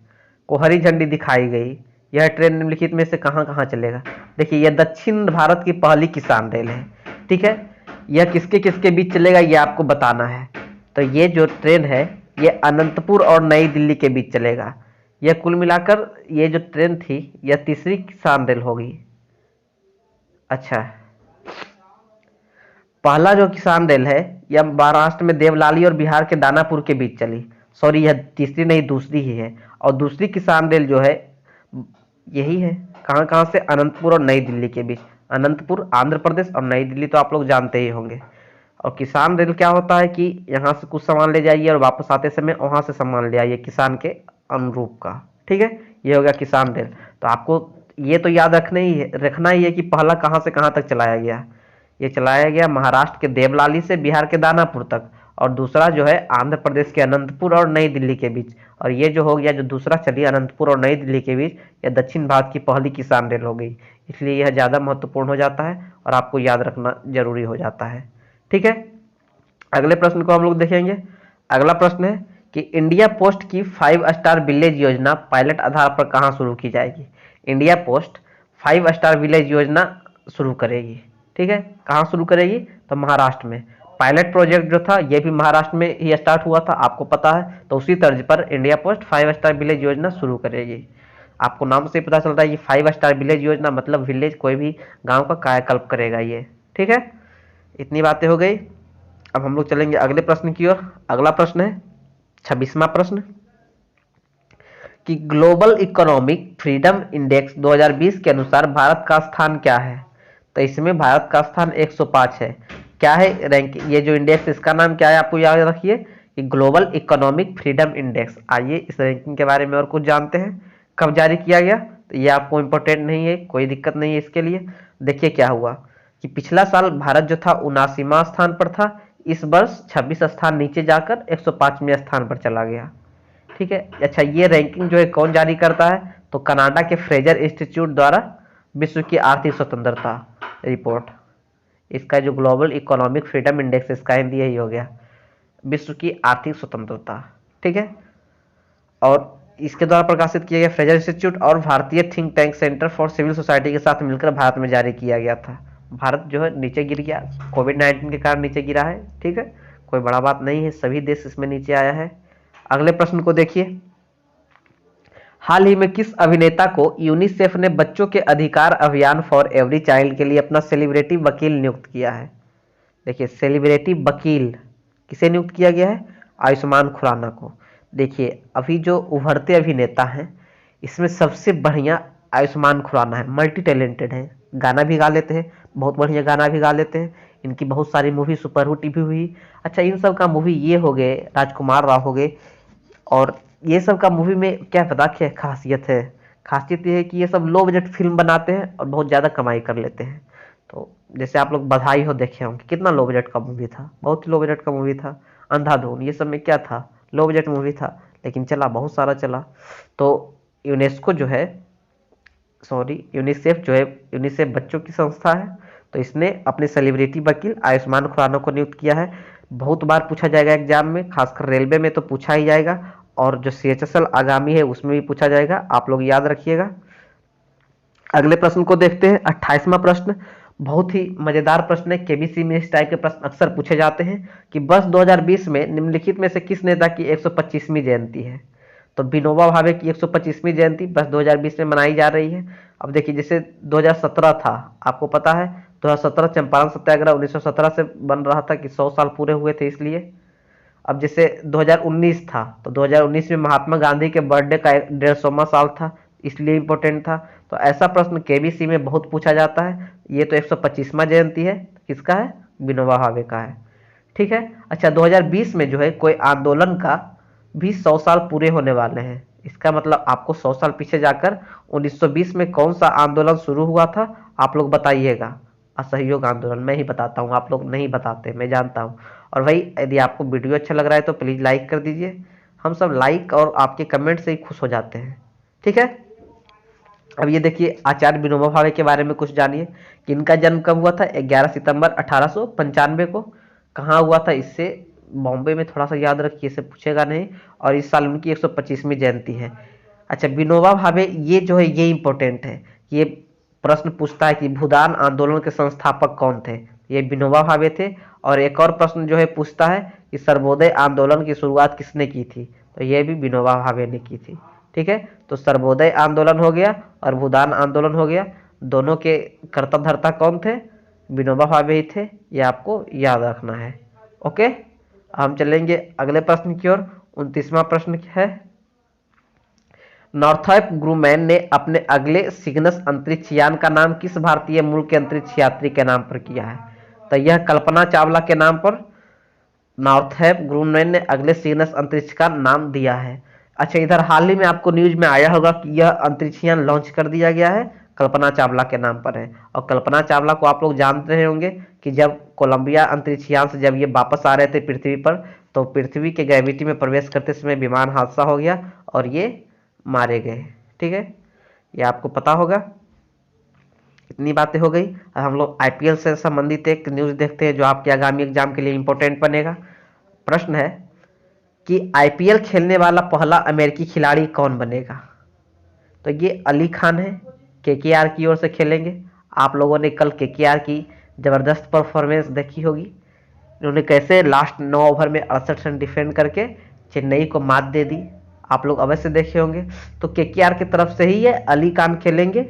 को हरी झंडी दिखाई गई। यह ट्रेन निम्नलिखित में से कहां कहां चलेगा? देखिए, यह दक्षिण भारत की पहली किसान रेल है। ठीक है, यह किसके किसके बीच चलेगा ये आपको बताना है। तो ये जो ट्रेन है ये अनंतपुर और नई दिल्ली के बीच चलेगा। यह कुल मिलाकर ये जो ट्रेन थी यह तीसरी किसान रेल होगी। अच्छा, पहला जो किसान रेल है यह महाराष्ट्र में देवलाली और बिहार के दानापुर के बीच चली। सॉरी, यह तीसरी नहीं दूसरी ही है। और दूसरी किसान रेल जो है यही है, कहां कहां से? अनंतपुर और नई दिल्ली के बीच। अनंतपुर आंध्र प्रदेश और नई दिल्ली तो आप लोग जानते ही होंगे। और किसान रेल क्या होता है कि यहाँ से कुछ सामान ले जाइए और वापस आते समय वहां से सामान ले आइए किसान के अनुरूप का। ठीक है, ये हो गया किसान रेल। तो आपको ये तो याद रखना ही है कि पहला कहाँ से कहाँ तक चलाया गया। ये चलाया गया महाराष्ट्र के देवलाली से बिहार के दानापुर तक, और दूसरा जो है आंध्र प्रदेश के अनंतपुर और नई दिल्ली के बीच। और ये जो हो गया, जो दूसरा चली अनंतपुर और नई दिल्ली के बीच, यह दक्षिण भारत की पहली किसान रेल हो गई। इसलिए यह ज़्यादा महत्वपूर्ण हो जाता है और आपको याद रखना जरूरी हो जाता है। ठीक है, अगले प्रश्न को हम लोग देखेंगे। अगला प्रश्न है कि इंडिया पोस्ट की 5 स्टार विलेज योजना पायलट आधार पर कहां शुरू की जाएगी। इंडिया पोस्ट 5 स्टार विलेज योजना शुरू करेगी। ठीक है, कहां शुरू करेगी, तो महाराष्ट्र में। पायलट प्रोजेक्ट जो था ये भी महाराष्ट्र में ही स्टार्ट हुआ था, आपको पता है। तो उसी तर्ज पर इंडिया पोस्ट 5 स्टार विलेज योजना शुरू करेगी। आपको नाम से पता चलता है ये 5 स्टार विलेज योजना, मतलब विलेज कोई भी गांव का कायाकल्प करेगा ये। ठीक है, इतनी बातें हो गई। अब हम लोग चलेंगे अगले प्रश्न की ओर। अगला प्रश्न है 26वां प्रश्न कि ग्लोबल इकोनॉमिक फ्रीडम इंडेक्स 2020 के अनुसार भारत का स्थान क्या है। तो इसमें भारत का स्थान 105 है। क्या है रैंकिंग, ये जो इंडेक्स इसका नाम क्या है आपको याद रखिए कि ग्लोबल इकोनॉमिक फ्रीडम इंडेक्स। आइए इस रैंकिंग के बारे में और कुछ जानते हैं। कब जारी किया गया, तो ये आपको इंपॉर्टेंट नहीं है, कोई दिक्कत नहीं है इसके लिए। देखिए क्या हुआ कि पिछला साल भारत जो था 79वां स्थान पर था, इस वर्ष 26 स्थान नीचे जाकर 105वें स्थान पर चला गया। ठीक है, अच्छा ये रैंकिंग जो है कौन जारी करता है, तो कनाडा के फ्रेजर इंस्टीट्यूट द्वारा विश्व की आर्थिक स्वतंत्रता रिपोर्ट। इसका जो ग्लोबल इकोनॉमिक फ्रीडम इंडेक्स, इसका हिंदी यही हो गया, विश्व की आर्थिक स्वतंत्रता। ठीक है, और इसके द्वारा प्रकाशित किया गया फ्रेजर इंस्टीट्यूट और भारतीय think tank centre for civil society के साथ मिलकर भारत में जारी किया गया था। भारत जो है नीचे गिर गया, कोविड-19 के कारण नीचे गिरा है। ठीक है, कोई बड़ा बात नहीं है, सभी देश इसमें नीचे आया है। अगले प्रश्न को देखिए, हाल ही में किस अभिनेता को यूनिसेफ ने बच्चों के अधिकार अभियान फॉर एवरी चाइल्ड के लिए अपना सेलिब्रिटी वकील नियुक्त किया है। देखिए सेलिब्रिटी वकील किसे नियुक्त किया गया है, आयुष्मान खुराना को। देखिए अभी जो उभरते अभिनेता हैं इसमें सबसे बढ़िया आयुष्मान खुराना है, मल्टी टैलेंटेड है, गाना भी गा लेते हैं, बहुत बढ़िया गाना भी गा लेते हैं। इनकी बहुत सारी मूवी सुपरहिट भी हुई। अच्छा इन सब का मूवी ये हो गए, राजकुमार राव हो गए, और ये सब का मूवी में क्या पता क्या खासियत है, खासियत ये है कि ये सब लो बजट फिल्म बनाते हैं और बहुत ज़्यादा कमाई कर लेते हैं। तो जैसे आप लोग बधाई हो देखे होंगे, कितना लो बजट का मूवी था, बहुत ही लो बजट का मूवी था। अंधाधुन ये सब में क्या था, लो बजट मूवी था, लेकिन चला, बहुत सारा चला। तो यूनेस्को जो है, सॉरी यूनिसेफ जो है, यूनिसेफ बच्चों की संस्था है, तो इसने अपने सेलिब्रिटी वकील आयुष्मान खुराना को नियुक्त किया है। बहुत बार पूछा जाएगा एग्जाम में, खासकर रेलवे में तो पूछा ही जाएगा, और जो CHSL आगामी है उसमें भी पूछा जाएगा, आप लोग याद रखिएगा। अगले प्रश्न को देखते हैं 28वां प्रश्न। बहुत ही मजेदार प्रश्न है, केबीसी में इस टाइप के प्रश्न अक्सर पूछे जाते हैं कि वर्ष 2020 में निम्नलिखित में से किस नेता की 125वीं जयंती है। तो विनोबा भावे की 125वीं जयंती वर्ष 2020 में मनाई जा रही है। अब देखिए जैसे 2017 था, आपको पता है 2017 चंपारण सत्याग्रह 1917 से बन रहा था कि 100 साल पूरे हुए थे इसलिए। अब जैसे 2019 था, तो 2019 में महात्मा गांधी के बर्थडे का 150वां साल था, इसलिए इम्पोर्टेंट था। तो ऐसा प्रश्न केबीसी में बहुत पूछा जाता है। ये तो 125वां जयंती है, किसका है, विनोबा भावे का है। ठीक है, अच्छा 2020 में जो है कोई आंदोलन का भी 100 साल पूरे होने वाले हैं। इसका मतलब आपको 100 साल पीछे जाकर 1920 में कौन सा आंदोलन शुरू हुआ था, आप लोग बताइएगा। असहयोग आंदोलन, मैं ही बताता हूँ, आप लोग नहीं बताते, मैं जानता हूँ। और भाई यदि आपको वीडियो अच्छा लग रहा है तो प्लीज लाइक कर दीजिए, हम सब लाइक और आपके कमेंट से ही खुश हो जाते हैं। ठीक है, अब ये देखिए आचार्य विनोबा भावे के बारे में कुछ जानिए कि इनका जन्म कब हुआ था, 11 सितंबर 1895 को। कहाँ हुआ था, इससे बॉम्बे में, थोड़ा सा याद रखिए, इसे पूछेगा नहीं। और इस साल उनकी 125वीं जयंती है। अच्छा विनोबा भावे ये जो है ये इंपॉर्टेंट है, ये प्रश्न पूछता है कि भूदान आंदोलन के संस्थापक कौन थे, ये विनोबा भावे थे। और एक और प्रश्न जो है पूछता है कि सर्वोदय आंदोलन की शुरुआत किसने की थी, तो ये भी विनोबा भावे ने की थी। ठीक है, तो सर्वोदय आंदोलन हो गया और भूदान आंदोलन हो गया, दोनों के कर्ता धर्ता कौन थे, विनोबा भावे ही थे, ये आपको याद रखना है। ओके, हम चलेंगे अगले प्रश्न की ओर। 29वां प्रश्न है, नॉर्थरॉप ग्रूमैन ने अपने अगले सिग्नस अंतरिक्ष यान का नाम किस भारतीय मूल के अंतरिक्ष यात्री के नाम पर किया है। तो यह कल्पना चावला के नाम पर नॉर्थरॉप ग्रूमैन ने अगले सिग्नस अंतरिक्ष का नाम दिया है। अच्छा इधर हाल ही में आपको न्यूज में आया होगा कि यह अंतरिक्ष यान लॉन्च कर दिया गया है, कल्पना चावला के नाम पर है। और कल्पना चावला को आप लोग जानते रहे होंगे कि जब कोलंबिया अंतरिक्ष यान से जब ये वापस आ रहे थे पृथ्वी पर, तो पृथ्वी के ग्रेविटी में प्रवेश करते समय विमान हादसा हो गया और ये मारे गए। ठीक है, ये आपको पता होगा। इतनी बातें हो गई। अब हम लोग IPL से संबंधित एक न्यूज देखते हैं जो आपके आगामी एग्जाम के लिए इंपॉर्टेंट बनेगा। प्रश्न है कि आईपीएल खेलने वाला पहला अमेरिकी खिलाड़ी कौन बनेगा। तो ये अली खान है, केकेआर की ओर से खेलेंगे। आप लोगों ने कल केकेआर की ज़बरदस्त परफॉर्मेंस देखी होगी, इन्होंने कैसे लास्ट 9 ओवर में 68 रन डिफेंड करके चेन्नई को मात दे दी, आप लोग अवश्य देखे होंगे। तो केकेआर की तरफ से ही है, अली खान खेलेंगे।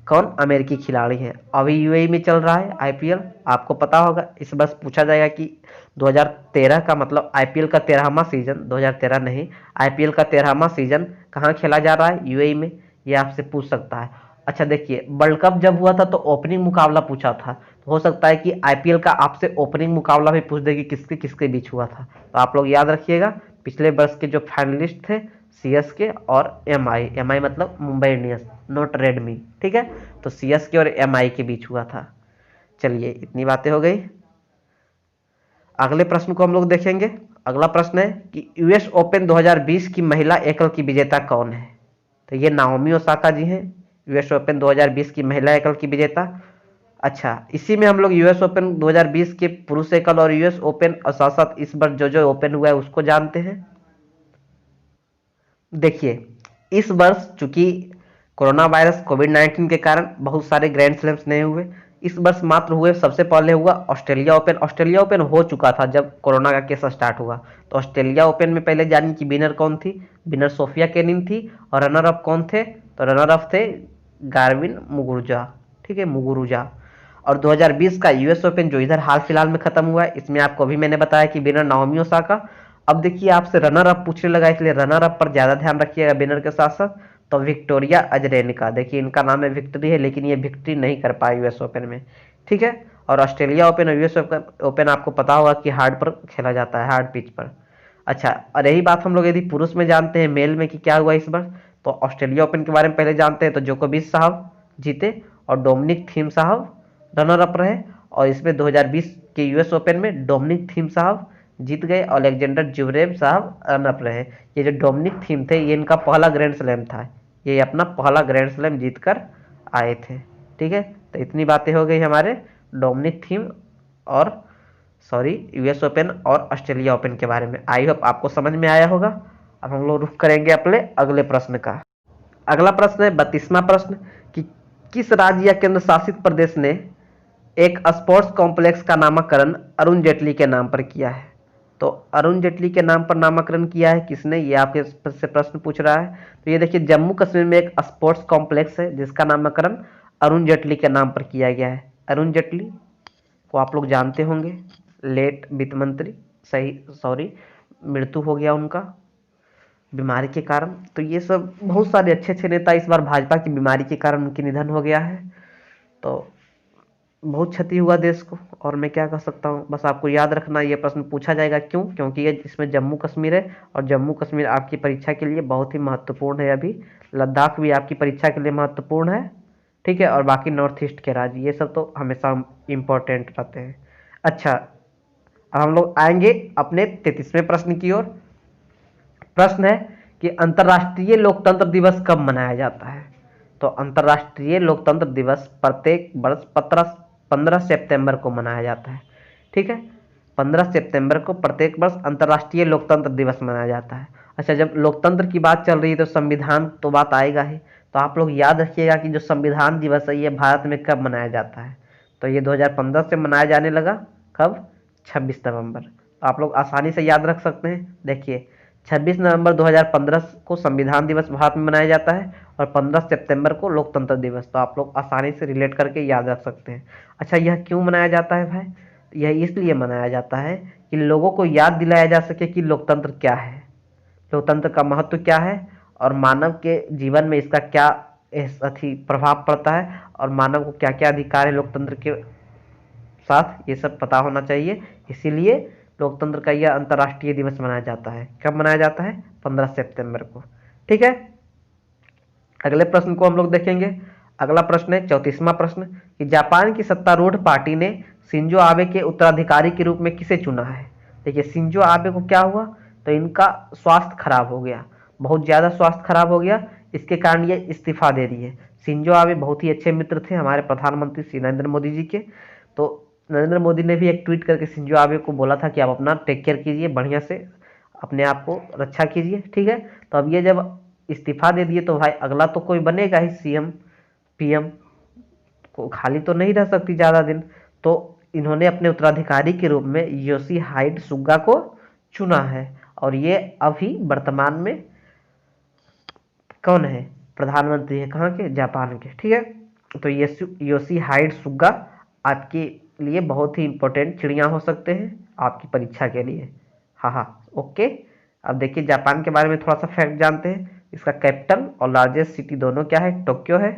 कौन? अमेरिकी खिलाड़ी हैं। अभी यूएई में चल रहा है आईपीएल, आपको पता होगा। इस बार पूछा जाएगा कि 2013 का मतलब आईपीएल का 13वां सीजन, 2013 नहीं, आईपीएल का 13वां सीजन कहाँ खेला जा रहा है? यूएई में, ये आपसे पूछ सकता है। अच्छा देखिए, वर्ल्ड कप जब हुआ था तो ओपनिंग मुकाबला पूछा था, तो हो सकता है कि आईपीएल का आपसे ओपनिंग मुकाबला भी पूछ दे कि किसके किसके बीच हुआ था। तो आप लोग याद रखिएगा, पिछले वर्ष के जो फाइनलिस्ट थे सीएसके और एमआई, एमआई मतलब मुंबई इंडियंस, नॉट रेडमी, ठीक है। तो सीएसके और एमआई के बीच हुआ था। चलिए, इतनी बातें हो गई। अगले प्रश्न को हम लोग देखेंगे। अगला प्रश्न है कि यूएस ओपन 2020 की महिला एकल की विजेता कौन है। तो ये नाओमी ओसाका जी हैं, यूएस ओपन 2020 की महिला एकल की विजेता। अच्छा, इसी में हम लोग यूएस ओपन 2020 के पुरुष एकल और यूएस ओपन और साथ साथ इस बार जो ओपन हुआ है उसको जानते हैं। देखिए, इस वर्ष चूंकि कोरोना वायरस कोविड-19 के कारण बहुत सारे ग्रैंड स्लैम्स नहीं हुए, इस वर्ष मात्र हुए। सबसे पहले हुआ ऑस्ट्रेलिया ओपन। ऑस्ट्रेलिया ओपन हो चुका था जब कोरोना का केस स्टार्ट हुआ। तो ऑस्ट्रेलिया ओपन में पहले जानिए कि विनर कौन थी। विनर सोफिया केनिन थी। और रनर अप कौन थे? तो रनर अप थे गार्बिन मुगुरुजा, ठीक है, मुगुरुजा। और 2020 का यूएस ओपन जो इधर हाल फिलहाल में खत्म हुआ है, इसमें आपको अभी मैंने बताया कि विनर नाओमी ओसाका। अब देखिए, आपसे रनर अप पूछने लगा, इसलिए रनर अप पर ज्यादा ध्यान रखिएगा विनर के साथ साथ। तो विक्टोरिया अजरेनिका, देखिए इनका नाम है विक्ट्री है, लेकिन ये विक्ट्री नहीं कर पाए यूएस ओपन में, ठीक है। और ऑस्ट्रेलिया ओपन और यूएस ओपन आपको पता होगा कि हार्ड पर खेला जाता है, हार्ड पिच पर। अच्छा, और यही बात हम लोग यदि पुरुष में जानते हैं, मेल में कि क्या हुआ इस बार, तो ऑस्ट्रेलिया ओपन के बारे में पहले जानते हैं। तो जोकोविच साहब जीते और डोमिनिक थीम साहब रनर अप रहे। और इसमें 2020 के यूएस ओपन में डोमिनिक थीम साहब जीत गए और अलेक्जेंडर ज्वेरेव साहब रन अप रहे। ये जो डोमिनिक थीम थे, ये इनका पहला ग्रैंड स्लैम था, ये अपना पहला ग्रैंड स्लैम जीत कर आए थे, ठीक है। तो इतनी बातें हो गई हमारे डोमिनिक थीम और यूएस ओपन और ऑस्ट्रेलिया ओपन के बारे में। आई होप आपको समझ में आया होगा। अब हम लोग रुख करेंगे अपने अगले प्रश्न का। अगला प्रश्न है 32वां प्रश्न कि किस राज्य या केंद्र शासित प्रदेश ने एक स्पोर्ट्स कॉम्प्लेक्स का नामकरण अरुण जेटली के नाम पर किया है। तो अरुण जेटली के नाम पर नामकरण किया है किसने, ये आपके से प्रश्न पूछ रहा है। तो ये देखिए, जम्मू कश्मीर में एक स्पोर्ट्स कॉम्प्लेक्स है जिसका नामकरण अरुण जेटली के नाम पर किया गया है। अरुण जेटली को आप लोग जानते होंगे, लेट वित्त मंत्री, मृत्यु हो गया उनका बीमारी के कारण। तो ये सब बहुत सारे अच्छे अच्छे नेता इस बार भाजपा की बीमारी के कारण उनकी निधन हो गया है। तो बहुत क्षति हुआ देश को, और मैं क्या कह सकता हूँ। बस आपको याद रखना, ये प्रश्न पूछा जाएगा क्यों, क्योंकि ये इसमें जम्मू कश्मीर है और जम्मू कश्मीर आपकी परीक्षा के लिए बहुत ही महत्वपूर्ण है। अभी लद्दाख भी आपकी परीक्षा के लिए महत्वपूर्ण है, ठीक है। और बाकी नॉर्थ ईस्ट के राज्य, ये सब तो हमेशा इम्पोर्टेंट रहते हैं। अच्छा, अब हम लोग आएंगे अपने 33वें प्रश्न की ओर। प्रश्न है कि अंतर्राष्ट्रीय लोकतंत्र दिवस कब मनाया जाता है। तो अंतर्राष्ट्रीय लोकतंत्र दिवस प्रत्येक वर्ष 15 सितंबर को मनाया जाता है, ठीक है। 15 सितंबर को प्रत्येक वर्ष अंतर्राष्ट्रीय लोकतंत्र दिवस मनाया जाता है। अच्छा, जब लोकतंत्र की बात चल रही है तो संविधान तो बात आएगा ही। तो आप लोग याद रखिएगा कि जो संविधान दिवस है ये भारत में कब मनाया जाता है। तो ये 2015 से मनाया जाने लगा। कब? 26 नवंबर। तो आप लोग आसानी से याद रख सकते हैं। देखिए, 26 नवंबर 2015 को संविधान दिवस भारत में मनाया जाता है और 15 सितंबर को लोकतंत्र दिवस। तो आप लोग आसानी से रिलेट करके याद रख सकते हैं। अच्छा, यह क्यों मनाया जाता है भाई? यह इसलिए मनाया जाता है कि लोगों को याद दिलाया जा सके कि लोकतंत्र क्या है, लोकतंत्र का महत्व क्या है, और मानव के जीवन में इसका क्या प्रभाव पड़ता है, और मानव को क्या क्या अधिकार है लोकतंत्र के साथ, ये सब पता होना चाहिए। इसीलिए लोकतंत्र का यह अंतर्राष्ट्रीय दिवस मनाया जाता है। कब मनाया जाता है? 15 सितंबर को, ठीक है। अगले प्रश्न को हम लोग देखेंगे। अगला प्रश्न है 34वां प्रश्न कि जापान की सत्तारूढ़ पार्टी ने शिंजो आबे के उत्तराधिकारी के रूप में किसे चुना है। देखिए, शिंजो आबे को क्या हुआ, तो इनका स्वास्थ्य खराब हो गया, बहुत ज़्यादा स्वास्थ्य खराब हो गया, इसके कारण ये इस्तीफा दे दिए। शिंजो आबे बहुत ही अच्छे मित्र थे हमारे प्रधानमंत्री श्री नरेंद्र मोदी जी के। तो नरेंद्र मोदी ने भी एक ट्वीट करके शिंजो आबे को बोला था कि आप अपना टेक केयर कीजिए, बढ़िया से अपने आप को रक्षा कीजिए, ठीक है। तो अब ये जब इस्तीफा दे दिए तो भाई अगला तो कोई बनेगा ही सीएम पीएम, को खाली तो नहीं रह सकती ज़्यादा दिन। तो इन्होंने अपने उत्तराधिकारी के रूप में योशिहाइड सुगा को चुना है, और ये अभी वर्तमान में कौन है, प्रधानमंत्री है, कहाँ के, जापान के, ठीक है। तो ये योशिहाइड सुगा आपके लिए बहुत ही इंपॉर्टेंट चिड़िया हो सकते हैं आपकी परीक्षा के लिए। हाँ हाँ, ओके। अब देखिए जापान के बारे में थोड़ा सा फैक्ट जानते हैं। इसका कैपिटल और लार्जेस्ट सिटी दोनों क्या है, टोक्यो है।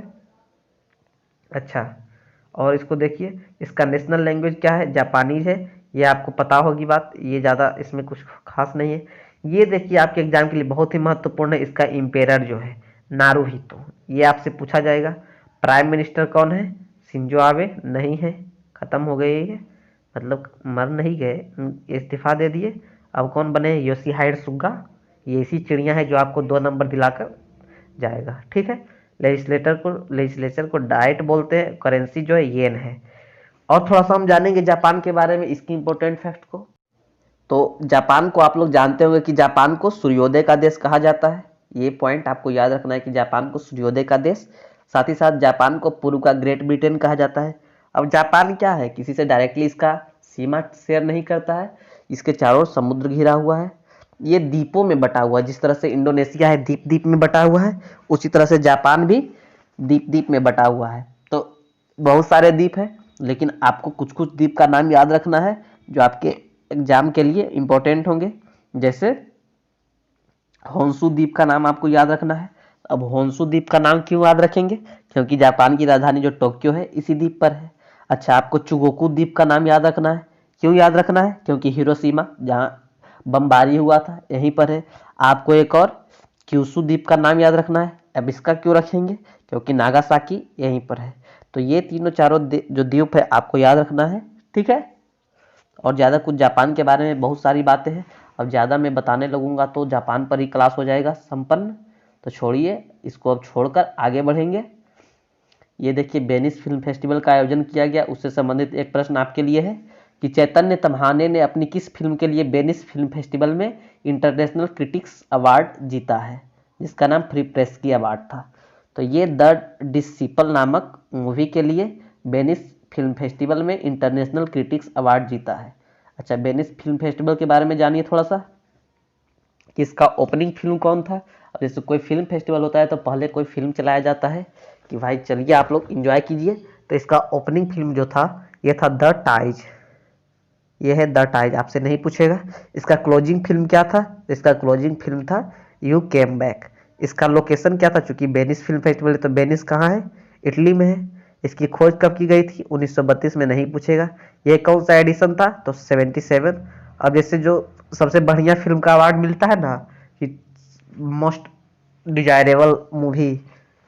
अच्छा, और इसको देखिए, इसका नेशनल लैंग्वेज क्या है, जापानीज है। ये आपको पता होगी बात, ये ज़्यादा इसमें कुछ खास नहीं है। ये देखिए आपके एग्जाम के लिए बहुत ही महत्वपूर्ण है, इसका इम्पेरर जो है नारुहितो, ये आपसे पूछा जाएगा। प्राइम मिनिस्टर कौन है, शिंजो आबे, नहीं है, खत्म हो गए ये, मतलब मर नहीं गए, इस्तीफा दे दिए। अब कौन बने, योशिहाइड सुगा। ये ऐसी चिड़िया है जो आपको 2 नंबर दिलाकर जाएगा, ठीक है। लेजिस्लेचर को डाइट बोलते हैं, करेंसी जो है येन है। और थोड़ा सा हम जानेंगे जापान के बारे में, इसकी इंपॉर्टेंट फैक्ट को। तो जापान को आप लोग जानते होंगे कि जापान को सूर्योदय का देश कहा जाता है। ये पॉइंट आपको याद रखना है कि जापान को सूर्योदय का देश, साथ ही साथ जापान को पूर्व का ग्रेट ब्रिटेन कहा जाता है। अब जापान क्या है, किसी से डायरेक्टली इसका सीमा शेयर नहीं करता है, इसके चारों ओर समुद्र घिरा हुआ है, ये द्वीपों में बटा हुआ है। जिस तरह से इंडोनेशिया है द्वीप द्वीप में बटा हुआ है, उसी तरह से जापान भी द्वीप द्वीप में बटा हुआ है। तो बहुत सारे द्वीप है, लेकिन आपको कुछ कुछ द्वीप का नाम याद रखना है जो आपके एग्जाम के लिए इंपॉर्टेंट होंगे। जैसे होन्शु द्वीप का नाम आपको याद रखना है। अब होन्शु द्वीप का नाम क्यों याद रखेंगे, क्योंकि जापान की राजधानी जो टोक्यो है इसी द्वीप पर है। अच्छा, आपको चुगोकू द्वीप का नाम याद रखना है। क्यों याद रखना है, क्योंकि हिरोशिमा जहाँ बमबारी हुआ था यहीं पर है। आपको एक और क्यूशु द्वीप का नाम याद रखना है। अब इसका क्यों रखेंगे, क्योंकि नागासाकी यहीं पर है। तो ये तीनों चारों जो द्वीप है आपको याद रखना है, ठीक है। और ज़्यादा कुछ जापान के बारे में बहुत सारी बातें हैं, अब ज़्यादा मैं बताने लगूंगा तो जापान पर ही क्लास हो जाएगा संपन्न। तो छोड़िए इसको, अब छोड़कर आगे बढ़ेंगे। ये देखिए वेनिस फिल्म फेस्टिवल का आयोजन किया गया, उससे संबंधित एक प्रश्न आपके लिए है कि चैतन्य तम्हाने ने अपनी किस फिल्म के लिए वेनिस फिल्म फेस्टिवल में इंटरनेशनल क्रिटिक्स अवार्ड जीता है, जिसका नाम फ्री प्रेस की अवार्ड था। तो ये द डिसिपल नामक मूवी के लिए वेनिस फिल्म फेस्टिवल में इंटरनेशनल क्रिटिक्स अवार्ड जीता है। अच्छा, वेनिस फिल्म फेस्टिवल के बारे में जानिए थोड़ा सा कि इसका ओपनिंग फिल्म कौन था। अब जैसे कोई फिल्म फेस्टिवल होता है तो पहले कोई फिल्म चलाया जाता है कि भाई चलिए आप लोग एंजॉय कीजिए। तो इसका ओपनिंग फिल्म जो था ये था द टाइज, ये है द टाइज, आपसे नहीं पूछेगा। इसका क्लोजिंग फिल्म क्या था, इसका क्लोजिंग फिल्म था यू केम बैक। इसका लोकेशन क्या था, चूंकि वेनिस फिल्म फेस्टिवल है तो वेनिस कहाँ है, इटली में है। इसकी खोज कब की गई थी, 1932 में, नहीं पूछेगा। ये कौन सा एडिशन था, तो 77। अब जैसे जो सबसे बढ़िया फिल्म का अवार्ड मिलता है ना कि मोस्ट डिजायरेबल मूवी,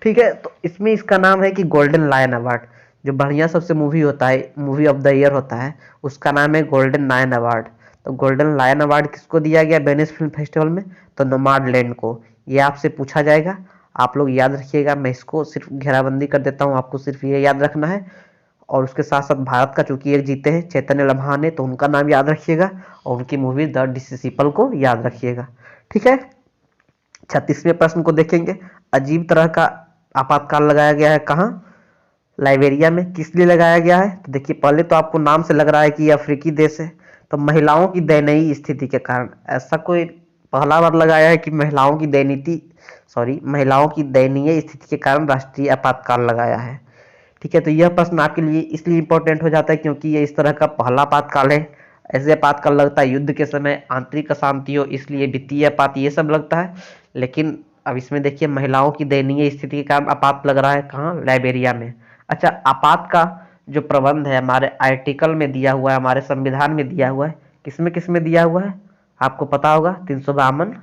ठीक है, तो इसमें इसका नाम है कि गोल्डन लायन अवार्ड। जो बढ़िया सबसे मूवी होता है, मूवी ऑफ द ईयर होता है, उसका नाम है गोल्डन लायन अवार्ड। तो गोल्डन लायन अवार्ड किसको दिया गया वेनिस फिल्म फेस्टिवल में, तो नोमाडलैंड को। ये आपसे पूछा जाएगा, आप लोग याद रखिएगा। मैं इसको सिर्फ घेराबंदी कर देता हूँ, आपको सिर्फ ये याद रखना है। और उसके साथ साथ भारत का चूंकि एक जीते हैं चैतन्य लम्हाने, तो उनका नाम याद रखिएगा और उनकी मूवी द डिसिपल को याद रखिएगा, ठीक है। 36वें प्रश्न को देखेंगे। अजीब तरह का आपातकाल लगाया गया है कहाँ, लाइबेरिया में। किस लिए लगाया गया है, तो देखिए पहले तो आपको नाम से लग रहा है कि ये अफ्रीकी देश है, तो महिलाओं की दयनीय स्थिति के कारण। ऐसा कोई पहला बार लगाया है कि महिलाओं की महिलाओं की दयनीय स्थिति के कारण राष्ट्रीय आपातकाल लगाया है, ठीक है। तो यह प्रश्न आपके लिए इसलिए इंपॉर्टेंट हो जाता है क्योंकि ये इस तरह का पहला आपातकाल है। ऐसे आपातकाल लगता है युद्ध के समय, आंतरिक अशांति हो, इसलिए वित्तीय आपात, ये सब लगता है। लेकिन अब इसमें देखिए महिलाओं की दयनीय स्थिति के कारण आपात लग रहा है कहाँ, लाइबेरिया में। अच्छा, आपात का जो प्रबंध है हमारे आर्टिकल में दिया हुआ है, हमारे संविधान में दिया हुआ है। किस में दिया हुआ है, आपको पता होगा, 352,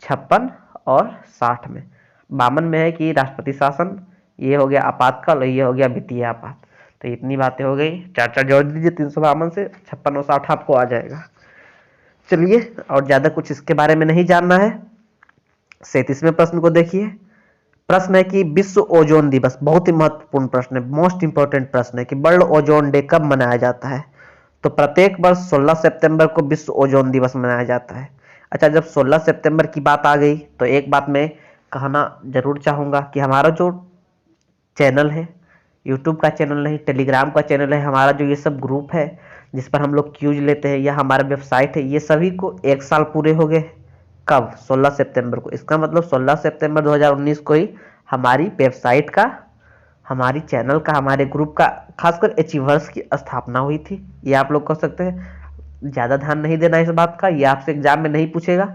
56 और 60 में। 52 में है कि राष्ट्रपति शासन, ये हो गया आपातकाल और ये हो गया वित्तीय आपात। तो इतनी बातें हो गई, चार जोड़ दीजिए, 352 से 56 और 60 आपको आ जाएगा। चलिए, और ज्यादा कुछ इसके बारे में नहीं जानना है। 37वें प्रश्न को देखिए। प्रश्न है कि विश्व ओजोन दिवस, बहुत ही महत्वपूर्ण प्रश्न है, मोस्ट इंपोर्टेंट प्रश्न है कि वर्ल्ड ओजोन डे कब मनाया जाता है। तो प्रत्येक वर्ष 16 सितंबर को विश्व ओजोन दिवस मनाया जाता है। अच्छा, जब 16 सितंबर की बात आ गई तो एक बात मैं कहना जरूर चाहूँगा कि हमारा जो चैनल है, यूट्यूब का चैनल नहीं, टेलीग्राम का चैनल है, हमारा जो ये सब ग्रुप है जिस पर हम लोग क्यूज लेते हैं, या हमारा वेबसाइट है, ये सभी को 1 साल पूरे हो गए। कब? 16 सितंबर को। इसका मतलब 16 सितंबर 2019 को ही हमारी वेबसाइट का, हमारी चैनल का, हमारे ग्रुप का, खासकर अचीवर्स की स्थापना हुई थी। ये आप लोग कह सकते हैं। ज़्यादा ध्यान नहीं देना इस बात का, ये आपसे एग्जाम में नहीं पूछेगा।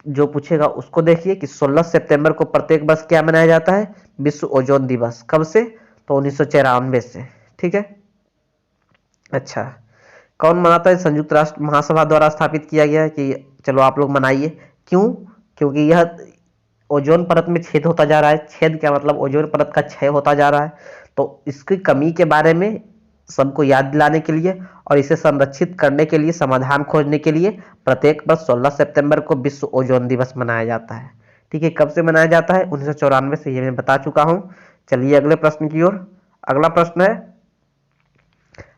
जो पूछेगा उसको देखिए कि 16 सितंबर को प्रत्येक वर्ष क्या मनाया जाता है? विश्व ओजोन दिवस। कब से? तो 1994 से। ठीक है। अच्छा, कौन मनाता है? संयुक्त राष्ट्र महासभा द्वारा स्थापित किया गया है कि चलो आप लोग मनाइए। क्यों? क्योंकि यह ओजोन परत में छेद होता जा रहा है। छेद क्या मतलब? ओजोन परत का क्षय होता जा रहा है। तो इसकी कमी के बारे में सबको याद दिलाने के लिए और इसे संरक्षित करने के लिए, समाधान खोजने के लिए प्रत्येक वर्ष 16 सितंबर को विश्व ओजोन दिवस मनाया जाता है। ठीक है। कब से मनाया जाता है? 1994 से, ये मैं बता चुका हूं। चलिए अगले प्रश्न की ओर। अगला प्रश्न है,